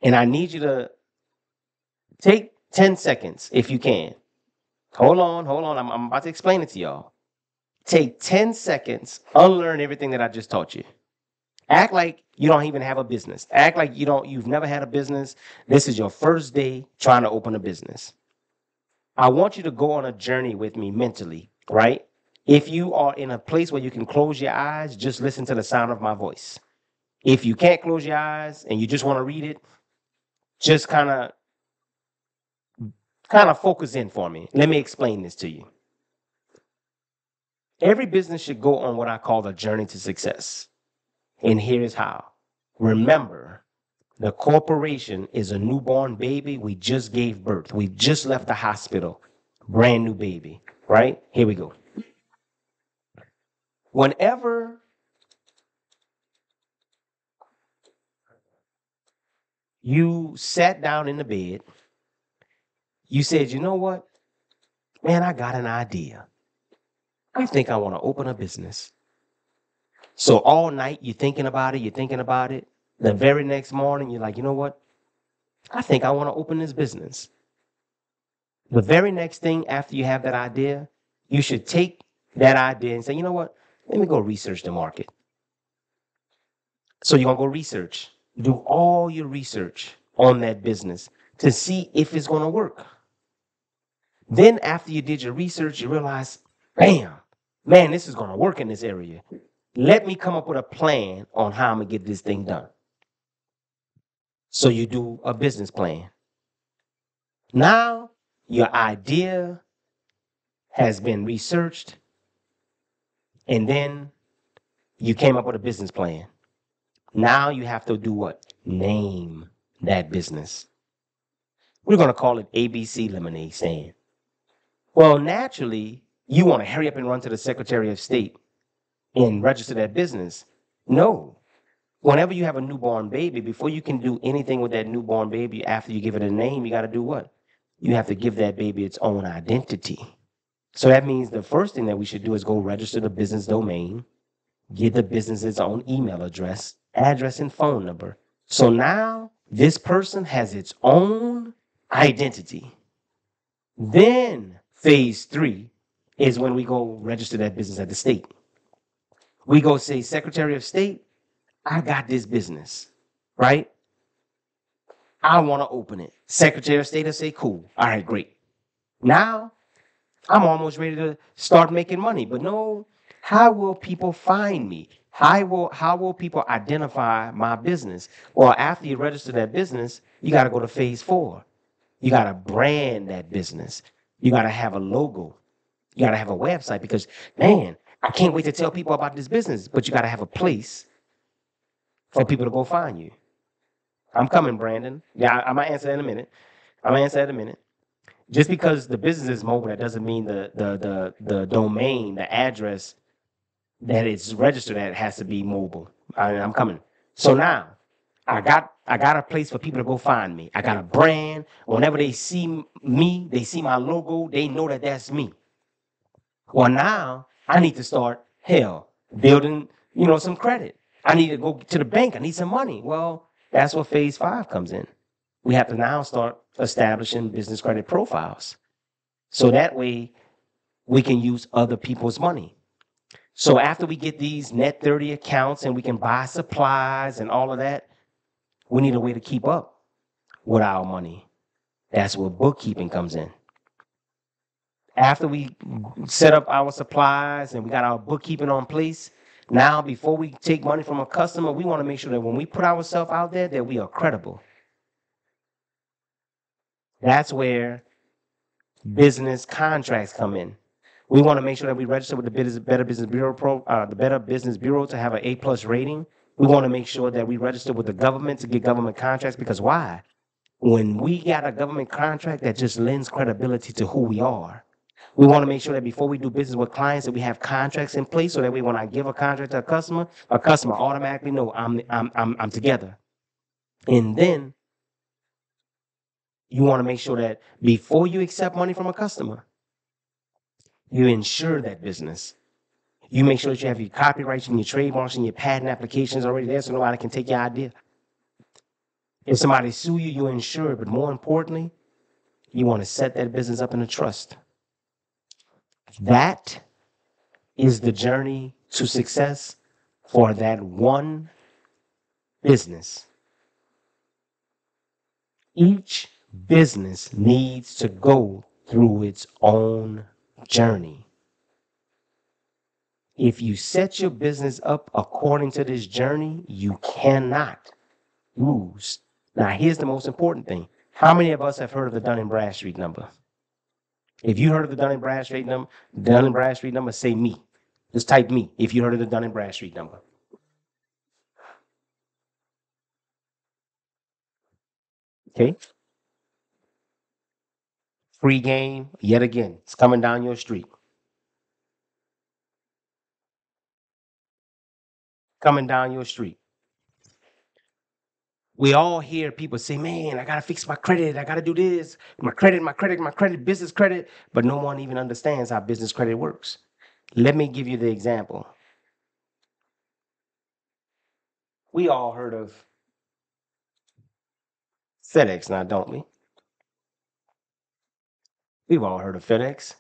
And I need you to take 10 seconds if you can. Hold on. I'm about to explain it to y'all. Take 10 seconds, unlearn everything that I just taught you. Act like you don't even have a business. Act like you've never had a business. This is your first day trying to open a business. I want you to go on a journey with me mentally, right? If you are in a place where you can close your eyes, just listen to the sound of my voice. If you can't close your eyes and you just want to read it, just kind of focus in for me. Let me explain this to you. Every business should go on what I call the journey to success. And here's how. Remember, the corporation is a newborn baby we just gave birth. We just left the hospital. Brand new baby, right? Here we go. Whenever you sat down in the bed, you said, you know what? Man, I got an idea. I think I want to open a business. So all night you're thinking about it. The very next morning, you're like, you know what? I think I want to open this business. The very next thing after you have that idea, you should take that idea and say, you know what? Let me go research the market. So you're going to go research. Do all your research on that business to see if it's going to work. Then after you did your research, you realize, bam, man, this is going to work in this area. Let me come up with a plan on how I'm going to get this thing done. So you do a business plan. Now your idea has been researched, and then you came up with a business plan. Now you have to do what? Name that business. We're going to call it ABC Lemonade Stand. Well, naturally, you want to hurry up and run to the Secretary of State and register that business. No. Whenever you have a newborn baby, before you can do anything with that newborn baby, after you give it a name, you got to do what? You have to give that baby its own identity. So that means the first thing that we should do is go register the business domain, give the business its own email address, and phone number. So now this person has its own identity. Then phase 3 is when we go register that business at the state. We go say, Secretary of State, I got this business, right? I want to open it. Secretary of State will say, cool. All right, great. Now I'm almost ready to start making money. But no, how will people find me? How will people identify my business? Well, after you register that business, you got to go to phase 4. You got to brand that business. You got to have a logo. You got to have a website because, man, I can't wait to tell people about this business. But you got to have a place for people to go find you. I'm coming, Brandon. Yeah, I might answer that in a minute. Just because the business is mobile, that doesn't mean the domain, the address that it's registered at has to be mobile. I'm coming. So now I got a place for people to go find me. I got a brand. Whenever they see me, they see my logo, they know that that's me. Well, now I need to start building, some credit. I need to go to the bank. I need some money. Well, that's where phase 5 comes in. We have to now start establishing business credit profiles. So that way we can use other people's money. So after we get these net 30 accounts and we can buy supplies and all of that, we need a way to keep up with our money. That's where bookkeeping comes in. After we set up our supplies and we got our bookkeeping on place, now before we take money from a customer, we want to make sure that when we put ourselves out there, that we are credible. That's where business contracts come in. We want to make sure that we register with the Better Business Bureau the Better Business Bureau to have an A+ rating. We want to make sure that we register with the government to get government contracts, because why? When we got a government contract, that just lends credibility to who we are. We want to make sure that before we do business with clients, that we have contracts in place, so that way when I give a contract to a customer automatically know I'm together. And then you want to make sure that before you accept money from a customer, you insure that business. You make sure that you have your copyrights and your trademarks and your patent applications already there, so nobody can take your idea. If somebody sue you, you insure it. But more importantly, you want to set that business up in a trust. That is the journey to success for that one business. Each business needs to go through its own journey. If you set your business up according to this journey, you cannot lose. Now, here's the most important thing. How many of us have heard of the Dun & Bradstreet number? If you heard of the Dun & Bradstreet number, say me. Just type me if you heard of the Dun & Bradstreet number. Okay. Free game, yet again, it's coming down your street. Coming down your street. We all hear people say, man, I got to fix my credit. I got to do this. My credit, business credit. But no one even understands how business credit works. Let me give you the example. We all heard of FedEx now, don't we? We've all heard of FedEx.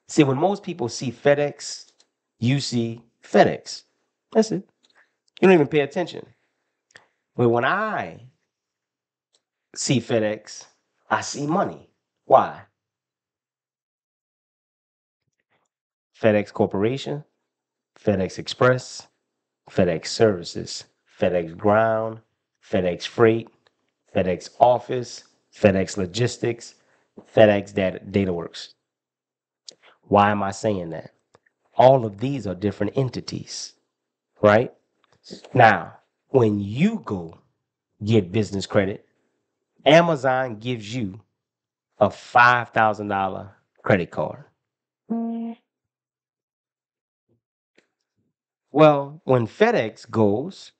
See, when most people see FedEx, you see FedEx. That's it. You don't even pay attention. But when I see FedEx, I see money. Why? FedEx Corporation, FedEx Express, FedEx Services, FedEx Ground, FedEx Freight, FedEx Office, FedEx Logistics, FedEx DataWorks. Why am I saying that? All of these are different entities, right? Now, when you go get business credit, Amazon gives you a $5,000 credit card. Well, when FedEx goes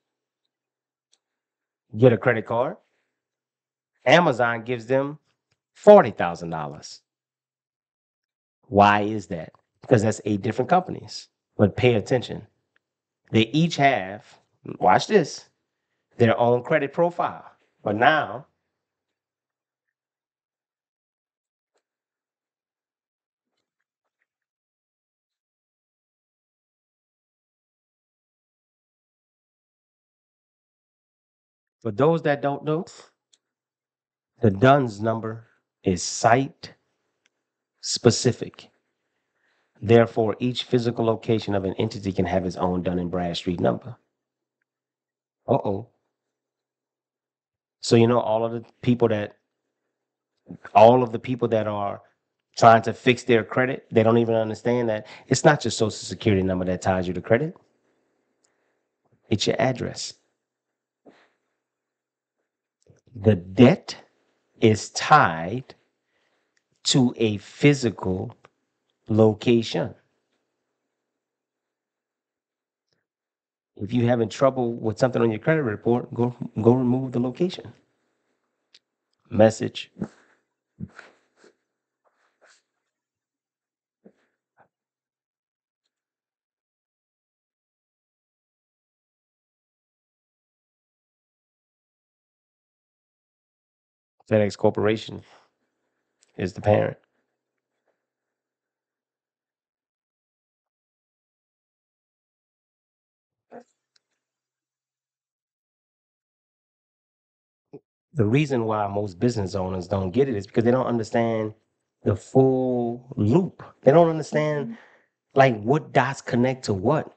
get a credit card, Amazon gives them $40,000. Why is that? Because that's 8 different companies. But pay attention. They each have, watch this, their own credit profile. But now, for those that don't know, the DUNS number is site specific. Therefore, each physical location of an entity can have its own Dun & Bradstreet number. Uh-oh. So all of the people that are trying to fix their credit, they don't even understand that it's not your social security number that ties you to credit. It's your address. The debt is tied to a physical location. If you're having trouble with something on your credit report, go remove the location. Message. FedEx Corporation is the parent. The reason why most business owners don't get it is because they don't understand the full loop. They don't understand like what dots connect to what.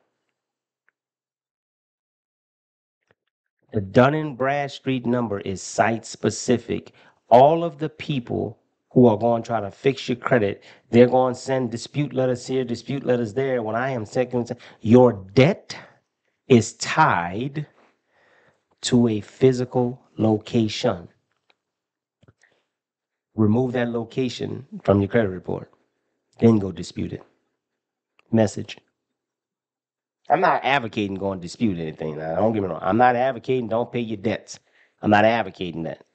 The Dun and Bradstreet number is site specific. All of the people who are going to try to fix your credit, they're going to send dispute letters here, dispute letters there. When I am second, your debt is tied to a physical location. Remove that location from your credit report, then go dispute it. Message. I'm not advocating going to dispute anything. Now, don't get me wrong. I'm not advocating don't pay your debts. I'm not advocating that.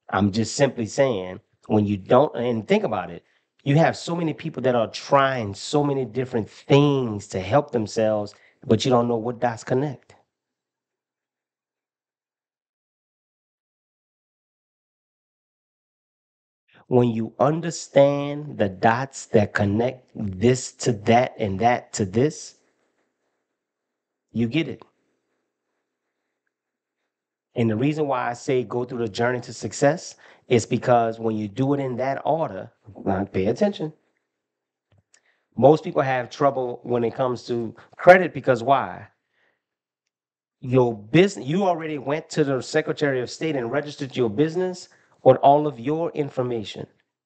I'm just simply saying when you don't, and think about it, you have so many people that are trying so many different things to help themselves, but you don't know what dots connect. When you understand the dots that connect this to that and that to this, you get it. And the reason why I say go through the journey to success is because when you do it in that order, now pay attention. Most people have trouble when it comes to credit because why? Your business, you already went to the Secretary of State and registered your business with all of your information.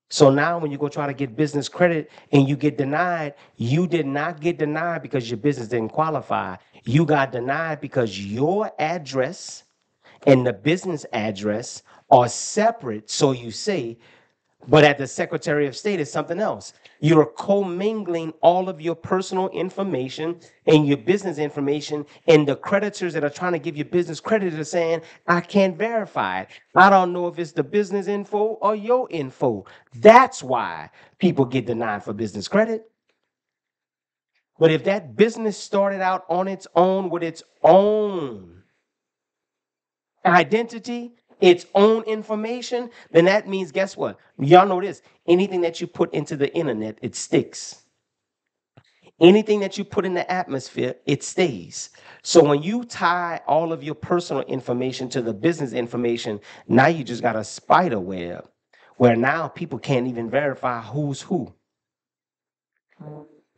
So now when you go try to get business credit and you get denied, you did not get denied because your business didn't qualify. You got denied because your address and the business address are separate, so you say, but at the Secretary of State is something else. You're commingling all of your personal information and your business information, and the creditors that are trying to give you business credit are saying, I can't verify it. I don't know if it's the business info or your info. That's why people get denied for business credit. But if that business started out on its own with its own identity, its own information, then that means, guess what? Y'all know this. Anything that you put into the internet, it sticks. Anything that you put in the atmosphere, it stays. So when you tie all of your personal information to the business information, now you just got a spider web where now people can't even verify who's who.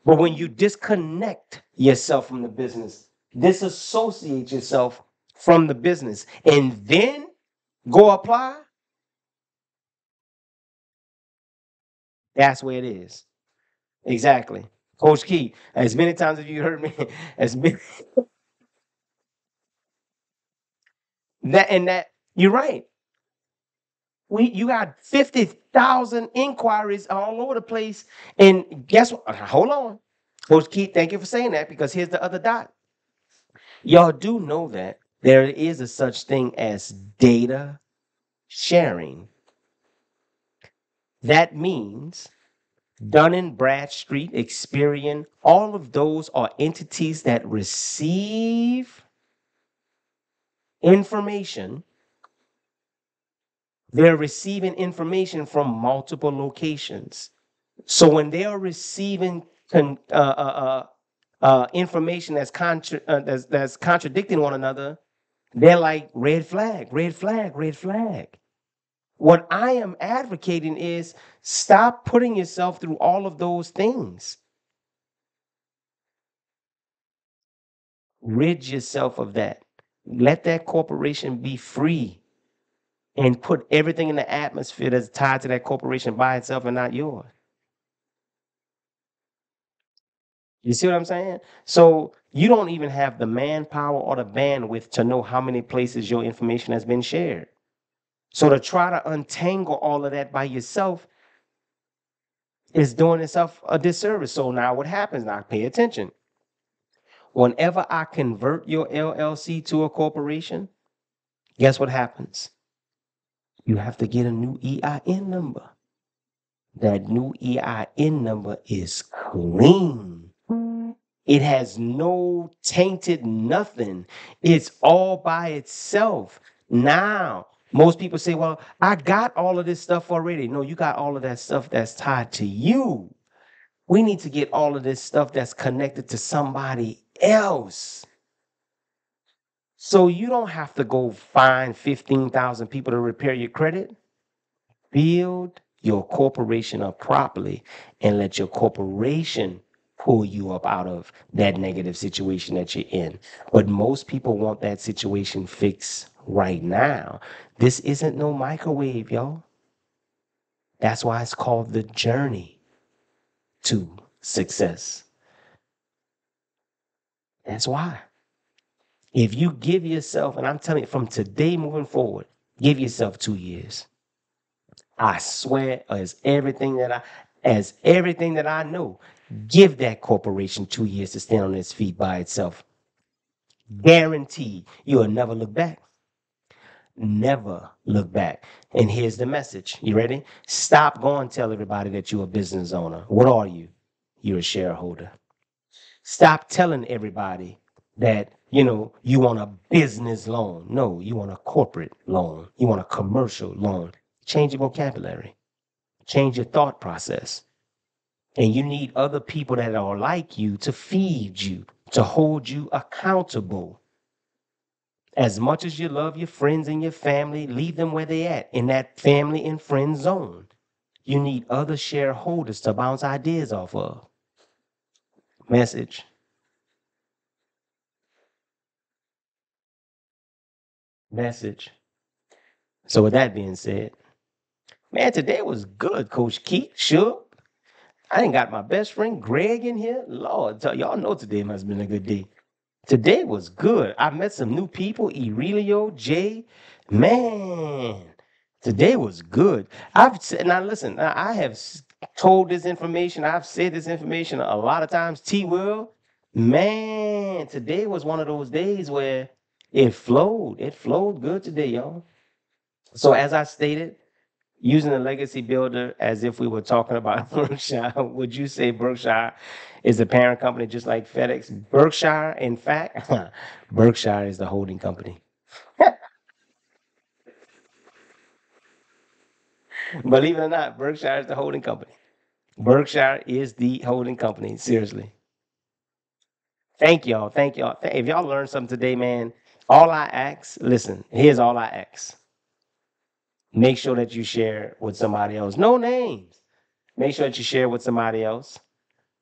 But when you disconnect yourself from the business, disassociate yourself from the business, and then go apply, that's where it is. Exactly. Coach Key, as many times as you heard me, as many that and that, you're right. You got 50,000 inquiries all over the place. And guess what? Hold on. Coach Key, thank you for saying that because here's the other dot. Y'all do know that there is a such thing as data sharing. That means Dun and Bradstreet, Experian, all of those are entities that receive information. They're receiving information from multiple locations. So when they are receiving information that's contradicting one another, they're like red flag, red flag, red flag. What I am advocating is stop putting yourself through all of those things. Rid yourself of that. Let that corporation be free and put everything in the atmosphere that's tied to that corporation by itself and not yours. You see what I'm saying? So you don't even have the manpower or the bandwidth to know how many places your information has been shared. So to try to untangle all of that by yourself is doing itself a disservice. So now what happens? Now pay attention. Whenever I convert your LLC to a corporation, guess what happens? You have to get a new EIN number. That new EIN number is clean. It has no tainted nothing. It's all by itself. Now, most people say, well, I got all of this stuff already. No, you got all of that stuff that's tied to you. We need to get all of this stuff that's connected to somebody else. So you don't have to go find 15,000 people to repair your credit. Build your corporation up properly and let your corporation pull you up out of that negative situation that you're in. But most people want that situation fixed right now. This isn't no microwave, y'all. That's why it's called the journey to success. That's why. If you give yourself, and I'm telling you from today moving forward, give yourself 2 years. I swear, as everything that I know, give that corporation 2 years to stand on its feet by itself. Guaranteed you'll never look back. Never look back. And here's the message. You ready? Stop going tell everybody that you're a business owner. What are you? You're a shareholder. Stop telling everybody that, you want a business loan. No, you want a corporate loan. You want a commercial loan. Change your vocabulary. Change your thought process. And you need other people that are like you to feed you, to hold you accountable. As much as you love your friends and your family, leave them where they at, in that family and friend zone. You need other shareholders to bounce ideas off of. Message. Message. So with that being said, man, today was good, Coach 𝐾𝐞𝐰𝐚𝐲𝐧. I ain't got my best friend Greg in here. Lord, y'all know today must have been a good day. Today was good. I met some new people, 𝐲𝐥𝐿𝐴. Man, today was good. Now listen, I have told this information. I've said this information a lot of times. 𝐾𝐞𝐰𝐚𝐲𝐧. Man, today was one of those days where it flowed. It flowed good today, y'all. So as I stated, using the legacy builder as if we were talking about Berkshire, would you say Berkshire is a parent company just like FedEx? Berkshire, in fact, Berkshire is the holding company. Believe it or not, Berkshire is the holding company. Berkshire is the holding company. Seriously. Thank y'all. Thank y'all. If y'all learned something today, man, all I ask, listen, here's all I ask. Make sure that you share with somebody else. No names. Make sure that you share with somebody else.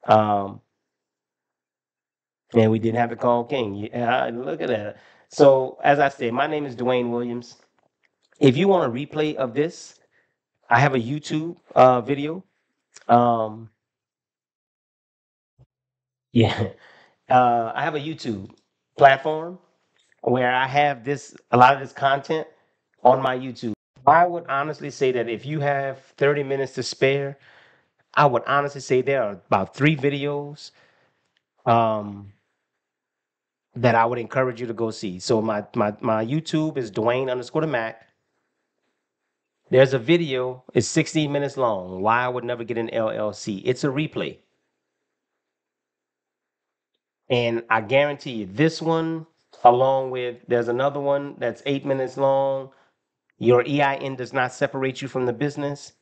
Um, And we didn't have to call King. Yeah, look at that. So, as I said, my name is Dewayne Williams. If you want a replay of this, I have a YouTube video. Um, yeah, I have a YouTube platform where I have a lot of this content on my YouTube. I would honestly say that if you have 30 minutes to spare, I would honestly say there are about 3 videos um, that I would encourage you to go see. So my YouTube is Dewayne underscore the Mac. There's a video, it's 16 minutes long. Why I would never get an LLC. It's a replay. And I guarantee you, this one, along with there's another one that's 8 minutes long. Your EIN does not separate you from the business.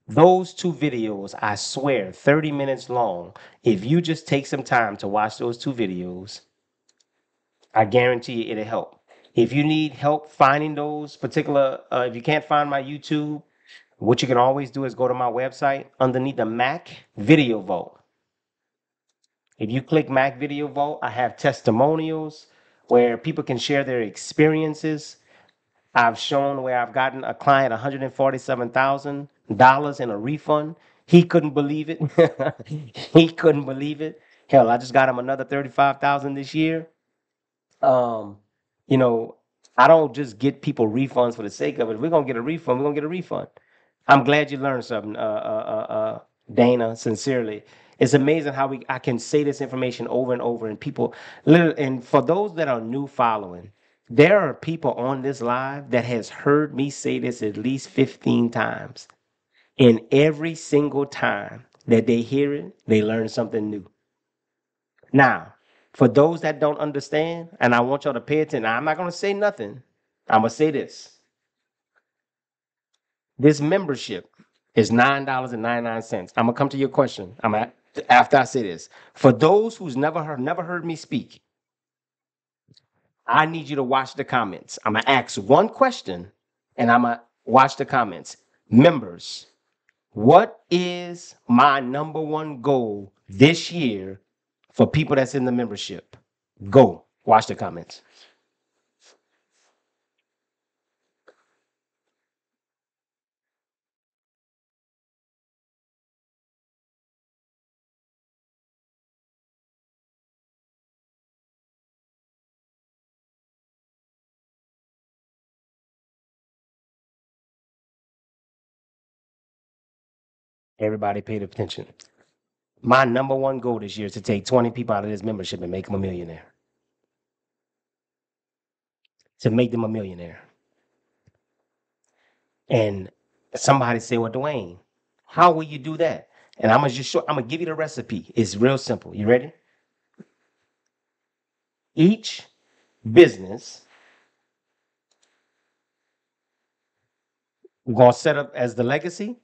Those 2 videos, I swear, 30 minutes long. If you just take some time to watch those 2 videos, I guarantee you it'll help. If you need help finding those particular, if you can't find my YouTube, what you can always do is go to my website underneath the Mac Video Vault. If you click Mac Video Vault, I have testimonials where people can share their experiences. I've shown where I've gotten a client $147,000 in a refund. He couldn't believe it. He couldn't believe it. Hell, I just got him another 35,000 this year. Um, you know, I don't just get people refunds for the sake of it. If we're gonna get a refund, we're gonna get a refund. I'm glad you learned something, Dana. Sincerely, it's amazing how I can say this information over and over, and people. And for those that are new following, there are people on this live that has heard me say this at least 15 times, and every single time that they hear it, they learn something new. Now, for those that don't understand, and I want y'all to pay attention, I'm not gonna say nothing. I'm gonna say this. This membership is $9.99. I'm gonna come to your question. After I say this. For those who's never heard me speak, I need you to watch the comments. I'm going to ask one question and I'm going to watch the comments. Members, what is my number one goal this year for people that's in the membership? Go. Watch the comments. Everybody paid attention. My number one goal this year is to take 20 people out of this membership and make them a millionaire. To make them a millionaire. And somebody say, well, Dewayne, how will you do that? And I'm gonna give you the recipe. It's real simple. You ready? Each business we're gonna set up as the legacy,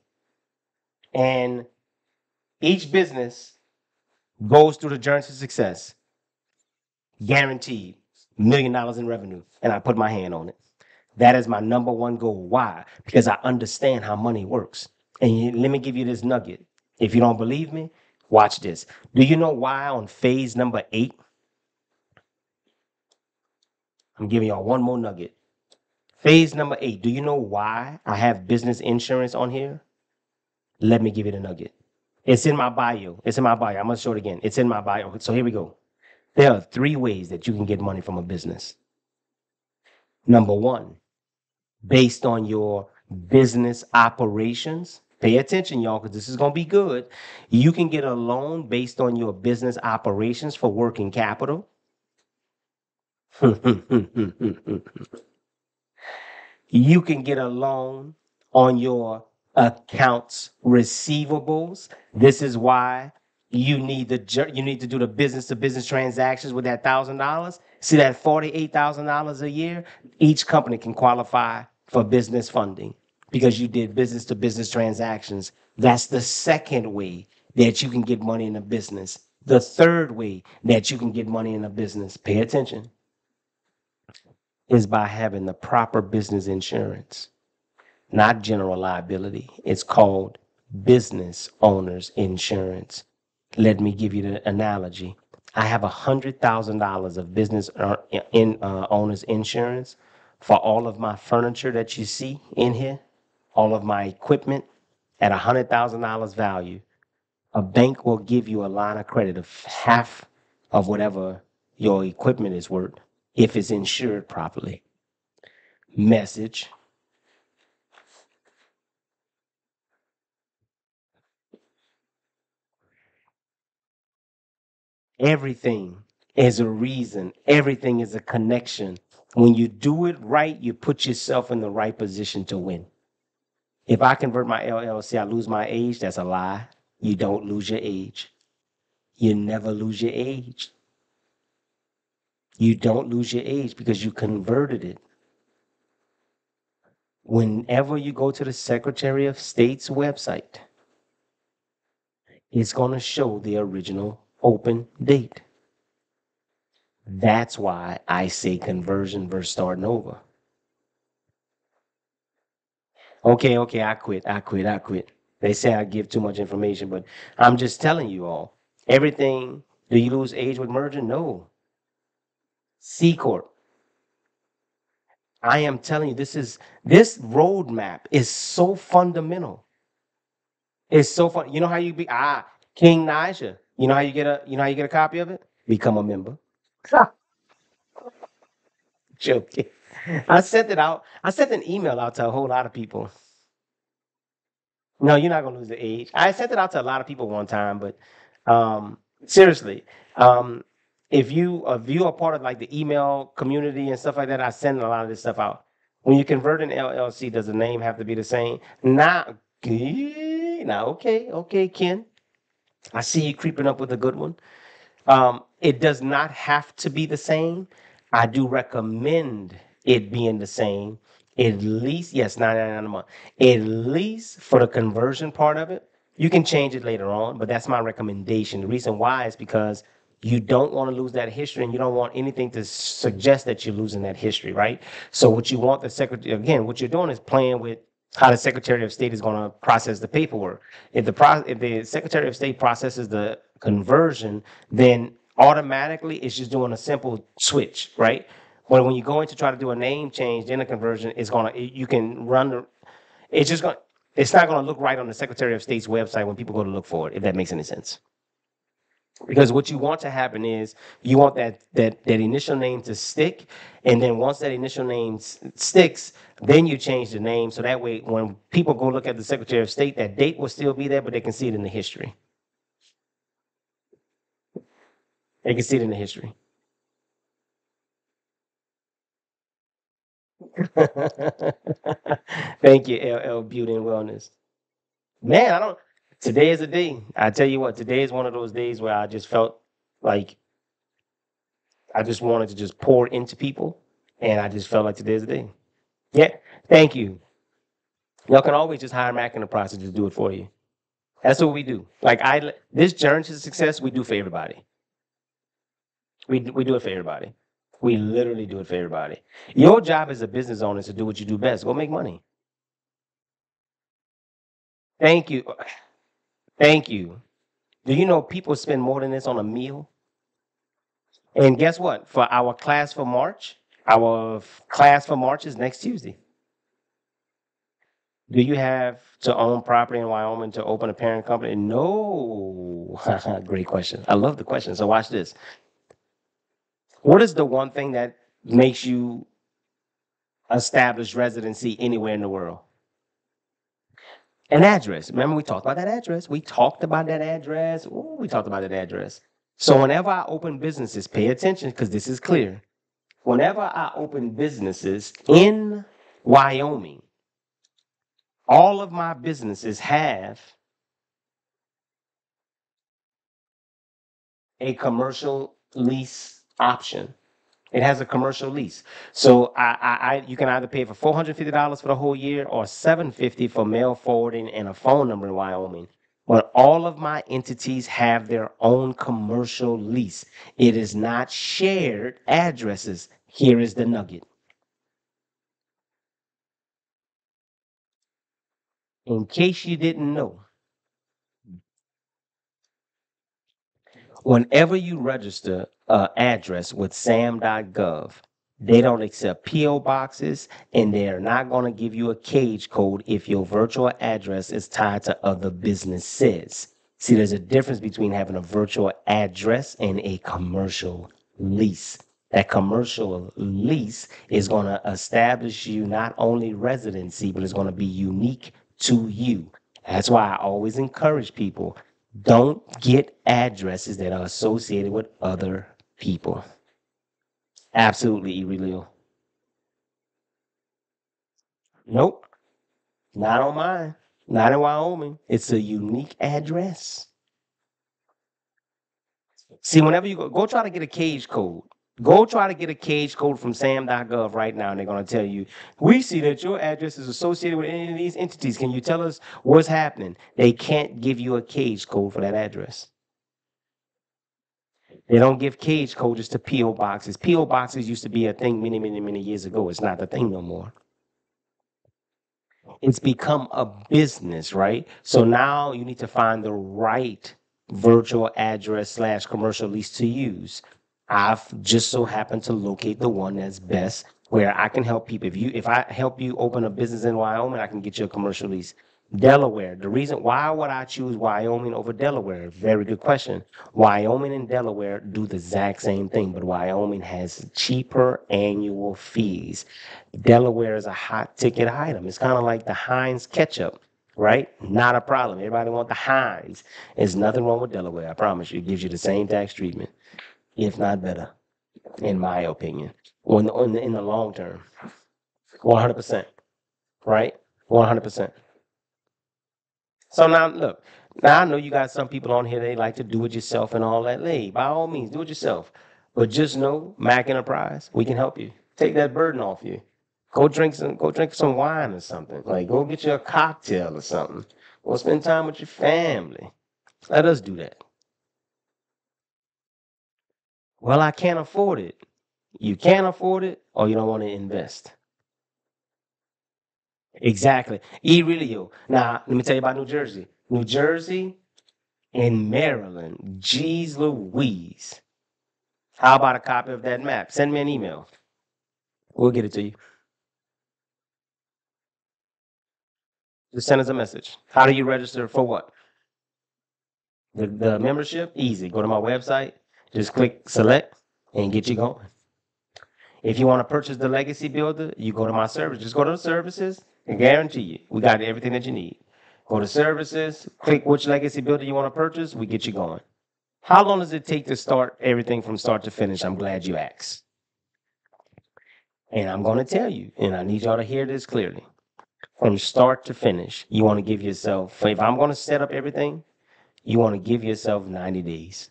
and each business goes through the journey to success, guaranteed $1 million in revenue, and I put my hand on it. That is my number one goal. Why? Because I understand how money works. And let me give you this nugget. If you don't believe me, watch this. Do you know why on phase number 8? I'm giving y'all one more nugget. Phase number 8. Do you know why I have business insurance on here? Let me give you the nugget. It's in my bio. It's in my bio. I'm going to show it again. It's in my bio. So here we go. There are 3 ways that you can get money from a business. Number 1, based on your business operations. Pay attention, y'all, because this is going to be good. You can get a loan based on your business operations for working capital. You can get a loan on your accounts receivables. This is why you need to do the business to business transactions with that $1,000. See that $48,000 a year? Each company can qualify for business funding because you did business to business transactions. That's the second way that you can get money in a business. The third way that you can get money in a business, pay attention, is by having the proper business insurance, not general liability. It's called business owners insurance. Let me give you the analogy. I have $100,000 of business owners insurance for all of my furniture that you see in here, all of my equipment at $100,000 value. A bank will give you a line of credit of half of whatever your equipment is worth if it's insured properly. Message. Everything is a reason. Everything is a connection. When you do it right, you put yourself in the right position to win. If I convert my LLC, I lose my age. That's a lie. You don't lose your age. You never lose your age. You don't lose your age because you converted it. Whenever you go to the Secretary of State's website, it's going to show the original open date. That's why I say conversion versus starting over. Okay, I quit. They say I give too much information, but I'm just telling you all. Everything, do you lose age with merging? No. C Corp. I am telling you, this roadmap is so fundamental. It's so fun. You know how you be 𝐾𝐞𝐰𝐚𝐲𝐧. You know how you get a copy of it? Become a member. Joking. I sent it out. I sent an email out to a whole lot of people. No, you're not gonna lose the age. I sent it out to a lot of people one time, but seriously, if you are part of like the email community and stuff like that, I send a lot of this stuff out. When you convert an LLC, does the name have to be the same? Now, okay, Ken. I see you creeping up with a good one. It does not have to be the same. I do recommend it being the same. At least, yes, $99 a month. At least for the conversion part of it. You can change it later on, but that's my recommendation. The reason why is because You don't want to lose that history, and you don't want anything to suggest that you're losing that history, right? So what you want the secretary, again, what you're doing is playing with how the Secretary of State is going to process the paperwork. If the Secretary of State processes the conversion, then automatically it's just doing a simple switch, right? But when you go in to try to do a name change, then a conversion is gonna, you can run the, it's just gonna, it's not gonna look right on the Secretary of State's website when people go to look for it, if that makes any sense. Because what you want to happen is you want that initial name to stick, and then once that initial name sticks, then you change the name so that way when people go look at the Secretary of State, that date will still be there, but they can see it in the history. They can see it in the history. Thank you, LL Beauty and Wellness. Man, I don't. Today is a day. I tell you what, today is one of those days where I just felt like I just wanted to just pour into people, and I just felt like today's the day. Yeah, thank you. Y'all can always just hire Mac Enterprise to just do it for you. That's what we do. Like this journey to success, we do for everybody. We do it for everybody. We literally do it for everybody. Your job as a business owner is to do what you do best. Go make money. Thank you. Thank you. Do you know people spend more than this on a meal? And guess what? For our class for March is next Tuesday. Do you have to own property in Wyoming to open a parent company? No. Great question. I love the question. So watch this. What is the one thing that makes you establish residency anywhere in the world? An address. Remember, we talked about that address. We talked about that address. Ooh, we talked about that address. So whenever I open businesses, pay attention because this is clear. Whenever I open businesses in Wyoming, all of my businesses have a commercial lease option. It has a commercial lease. So you can either pay for $450 for the whole year or $750 for mail forwarding and a phone number in Wyoming. But all of my entities have their own commercial lease. It is not shared addresses. Here is the nugget. In case you didn't know, whenever you register an address with sam.gov, they don't accept P.O. boxes and they're not going to give you a cage code if your virtual address is tied to other businesses. See, there's a difference between having a virtual address and a commercial lease. That commercial lease is going to establish you not only residency, but it's going to be unique to you. That's why I always encourage people, don't get addresses that are associated with other people. Absolutely, illegal. Nope, not on mine. Not in Wyoming. It's a unique address. See, whenever you go try to get a cage code. Go try to get a cage code from sam.gov right now, and they're going to tell you, we see that your address is associated with any of these entities. Can you tell us what's happening? They can't give you a cage code for that address. They don't give cage codes to P.O. boxes. P.O. boxes used to be a thing many, many, many years ago. It's not the thing no more. It's become a business, right? So now you need to find the right virtual address slash commercial lease to use. I've just so happened to locate the one that's best where I can help people. If I help you open a business in Wyoming, I can get you a commercial lease. Delaware. The reason why would I choose Wyoming over Delaware? Very good question. Wyoming and Delaware do the exact same thing, but Wyoming has cheaper annual fees. Delaware is a hot ticket item. It's kind of like the Heinz ketchup, right? Not a problem. Everybody want the Heinz. There's nothing wrong with Delaware. I promise you. It gives you the same tax treatment, if not better, in my opinion, in the long term. 100%, right? 100%. So now, look, now I know you got some people on here, they like to do it yourself and all that. Hey, by all means, do it yourself. But just know, Mac Enterprise, we can help you. Take that burden off you. Go drink some wine or something. Like go get you a cocktail or something. Go spend time with your family. Let us do that. Well, I can't afford it. You can't afford it, or you don't want to invest. Exactly. 𝐉𝐸𝐿𝐿. Now, let me tell you about New Jersey. New Jersey and Maryland. Geez Louise. How about a copy of that map? Send me an email. We'll get it to you. Just send us a message. How do you register for what? The membership? Easy. Go to my website, just click select and get you going. If you want to purchase the legacy builder, you go to my service. Just go to the services and guarantee you, we got everything that you need. Go to services, click which legacy builder you want to purchase, we get you going. How long does it take to start everything from start to finish? I'm glad you asked. And I'm going to tell you, and I need y'all to hear this clearly. From start to finish, you want to give yourself, if I'm going to set up everything, you want to give yourself 90 days.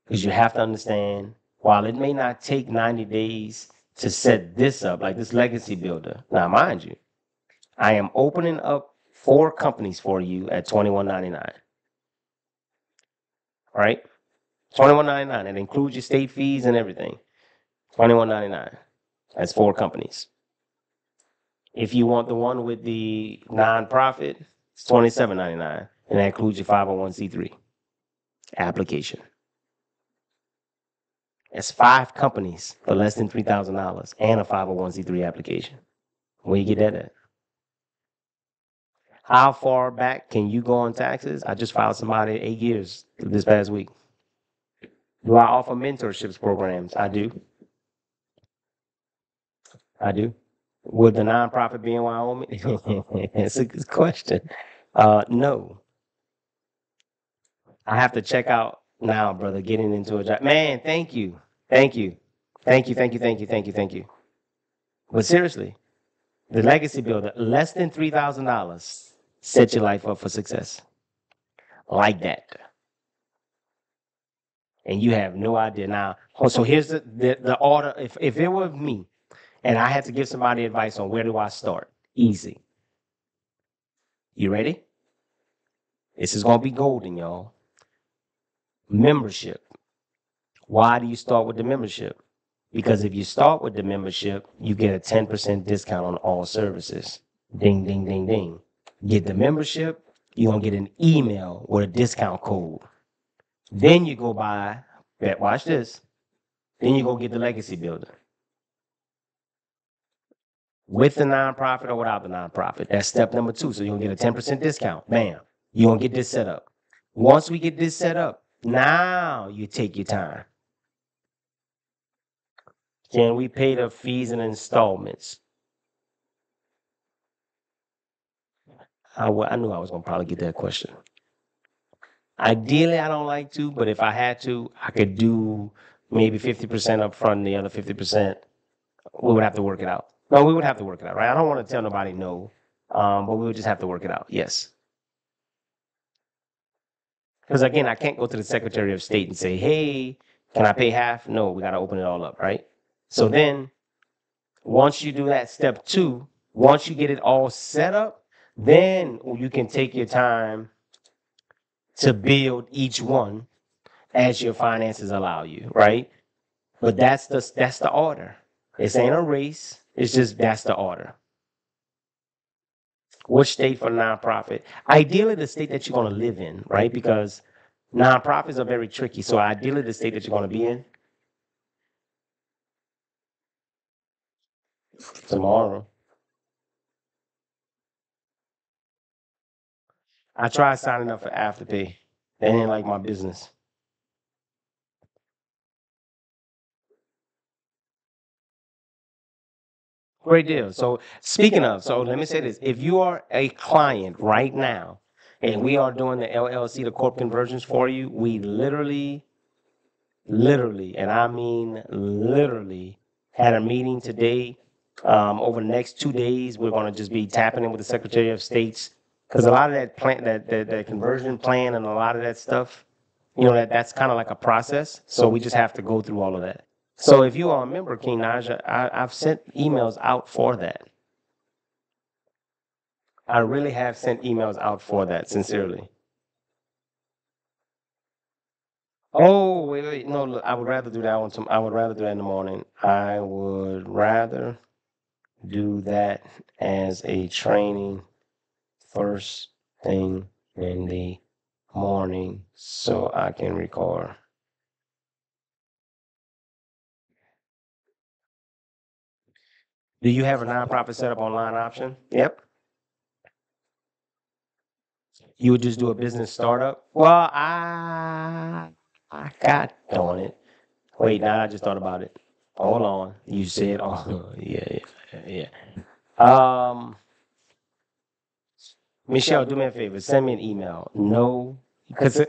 Because you have to understand, while it may not take 90 days to set this up, like this legacy builder, now mind you, I am opening up 4 companies for you at $21.99. All right? $21.99. It includes your state fees and everything. $21.99. That's 4 companies. If you want the one with the nonprofit, it's $27.99. And that includes your 501c3 application. It's 5 companies for less than $3,000 and a 501c3 application. Where you get that at? How far back can you go on taxes? I just filed somebody 8 years this past week. Do I offer mentorships programs? I do. I do. Would the nonprofit be in Wyoming? It's a good question. No. I have to check out now, brother, getting into a job. Man, thank you. Thank you. Thank you, thank you, thank you, thank you, thank you. But seriously, the legacy builder, less than $3,000, set your life up for success. Like that. And you have no idea. Now, so here's the order. If it were me and I had to give somebody advice on where do I start, easy. You ready? This is going to be golden, y'all. Membership. Why do you start with the membership? Because if you start with the membership, you get a 10% discount on all services. Ding, ding, ding, ding. Get the membership, you're going to get an email with a discount code. Then you go buy, watch this, then you go get the legacy builder. With the nonprofit or without the nonprofit. That's step number 2. So you're going to get a 10% discount. Bam. You're going to get this set up. Once we get this set up, now you take your time. Can we pay the fees in installments? I knew I was going to probably get that question. Ideally, I don't like to, but if I had to, I could do maybe 50% up front and the other 50%. We would have to work it out. No, we would have to work it out, right? I don't want to tell nobody no, but we would just have to work it out. Yes. Because again, I can't go to the Secretary of State and say, hey, can I pay half? No, we got to open it all up, right? So then once you do that step 2, once you get it all set up, then you can take your time to build each one as your finances allow you, right? But that's the order. This ain't a race. It's just that's the order. Which state for nonprofit? Ideally, the state that you're going to live in, right? Because nonprofits are very tricky. So ideally, the state that you're going to be in. Tomorrow. I tried signing up for Afterpay. They didn't like my business. Great deal. So speaking of, so let me say this. If you are a client right now, and we are doing the LLC, the corp conversions for you, we literally, and I mean literally, had a meeting today. Over the next 2 days, we're going to just be tapping in with the Secretary of State's, because a lot of that plan, that conversion plan, and a lot of that stuff, that's kind of like a process. So we just have to go through all of that. So if you are a member, 𝐾𝐞𝐰𝐚𝐻, I've sent emails out for that. I really have sent emails out for that, sincerely. Oh, wait. No, look, I would rather do that one. I would rather do that in the morning. I would rather do that as a training first thing in the morning so I can record. Do you have a nonprofit setup online option? Yep. You would just do a business startup? Well, I got on it. Wait, now I just thought about it. Hold on. You said, oh, yeah. Um, Michelle, do me a favor. Send me an email. No, because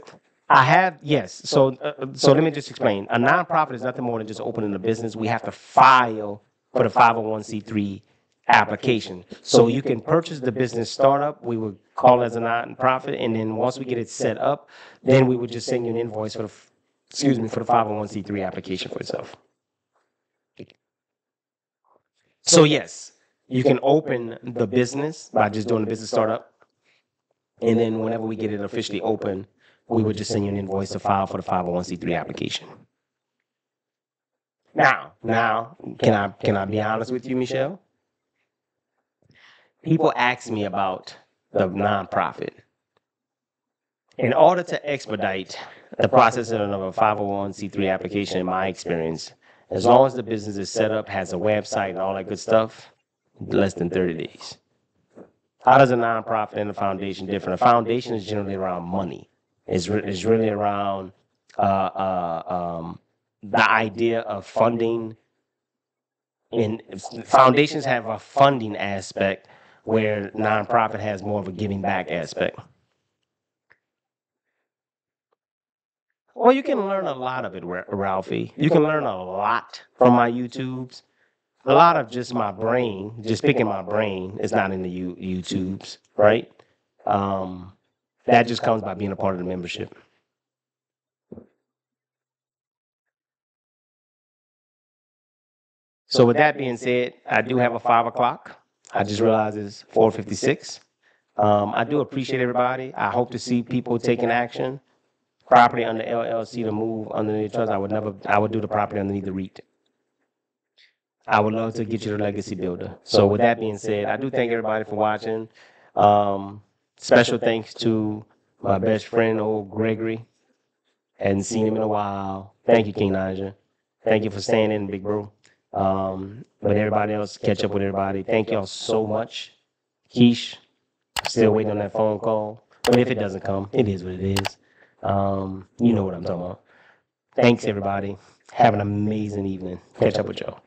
I have, yes. So let me just explain. A nonprofit is nothing more than just opening a business. We have to file for the 501c3 application. So you can purchase the business startup. We would call it as a nonprofit, and then once we get it set up, then we would just send you an invoice for the, excuse me, for the 501c3 application for itself. So yes, you can open the business by just doing the business startup. And then whenever we get it officially open, we would just send you an invoice to file for the 501c3 application. Now, can I be honest with you, Michelle? People ask me about the nonprofit. In order to expedite the processing of a 501c3 application, in my experience, as long as the business is set up, has a website and all that good stuff, less than 30 days. How does a nonprofit and a foundation differ? A foundation is generally around money. It's really around the idea of funding. And foundations have a funding aspect where nonprofit has more of a giving back aspect. Well, you can learn a lot of it, Ralphie. You can learn a lot from my YouTubes. A lot of just my brain, just picking my brain, is not in the YouTubes, right? Um, that just comes by being a part of the membership. So with that being said, I do have a 5 o'clock. I just realized it's 4:56. I do appreciate everybody. I hope to see people taking action. Property under LLC to move underneath trust. I would do the property underneath the REIT. I would love to get you the legacy builder. So with that being said, I do thank everybody for watching. Special thanks to my best friend, old Gregory. Hadn't seen him in a while. Thank you, 𝐾𝐞𝐰𝐚𝐲𝐧. Thank you for staying in, big bro. But everybody else, catch up with everybody. Thank y'all so much. Keish, still waiting on that phone call. But if it doesn't come, it is what it is. You know what I'm talking about. Thanks, everybody. Have an amazing evening. Catch up with y'all.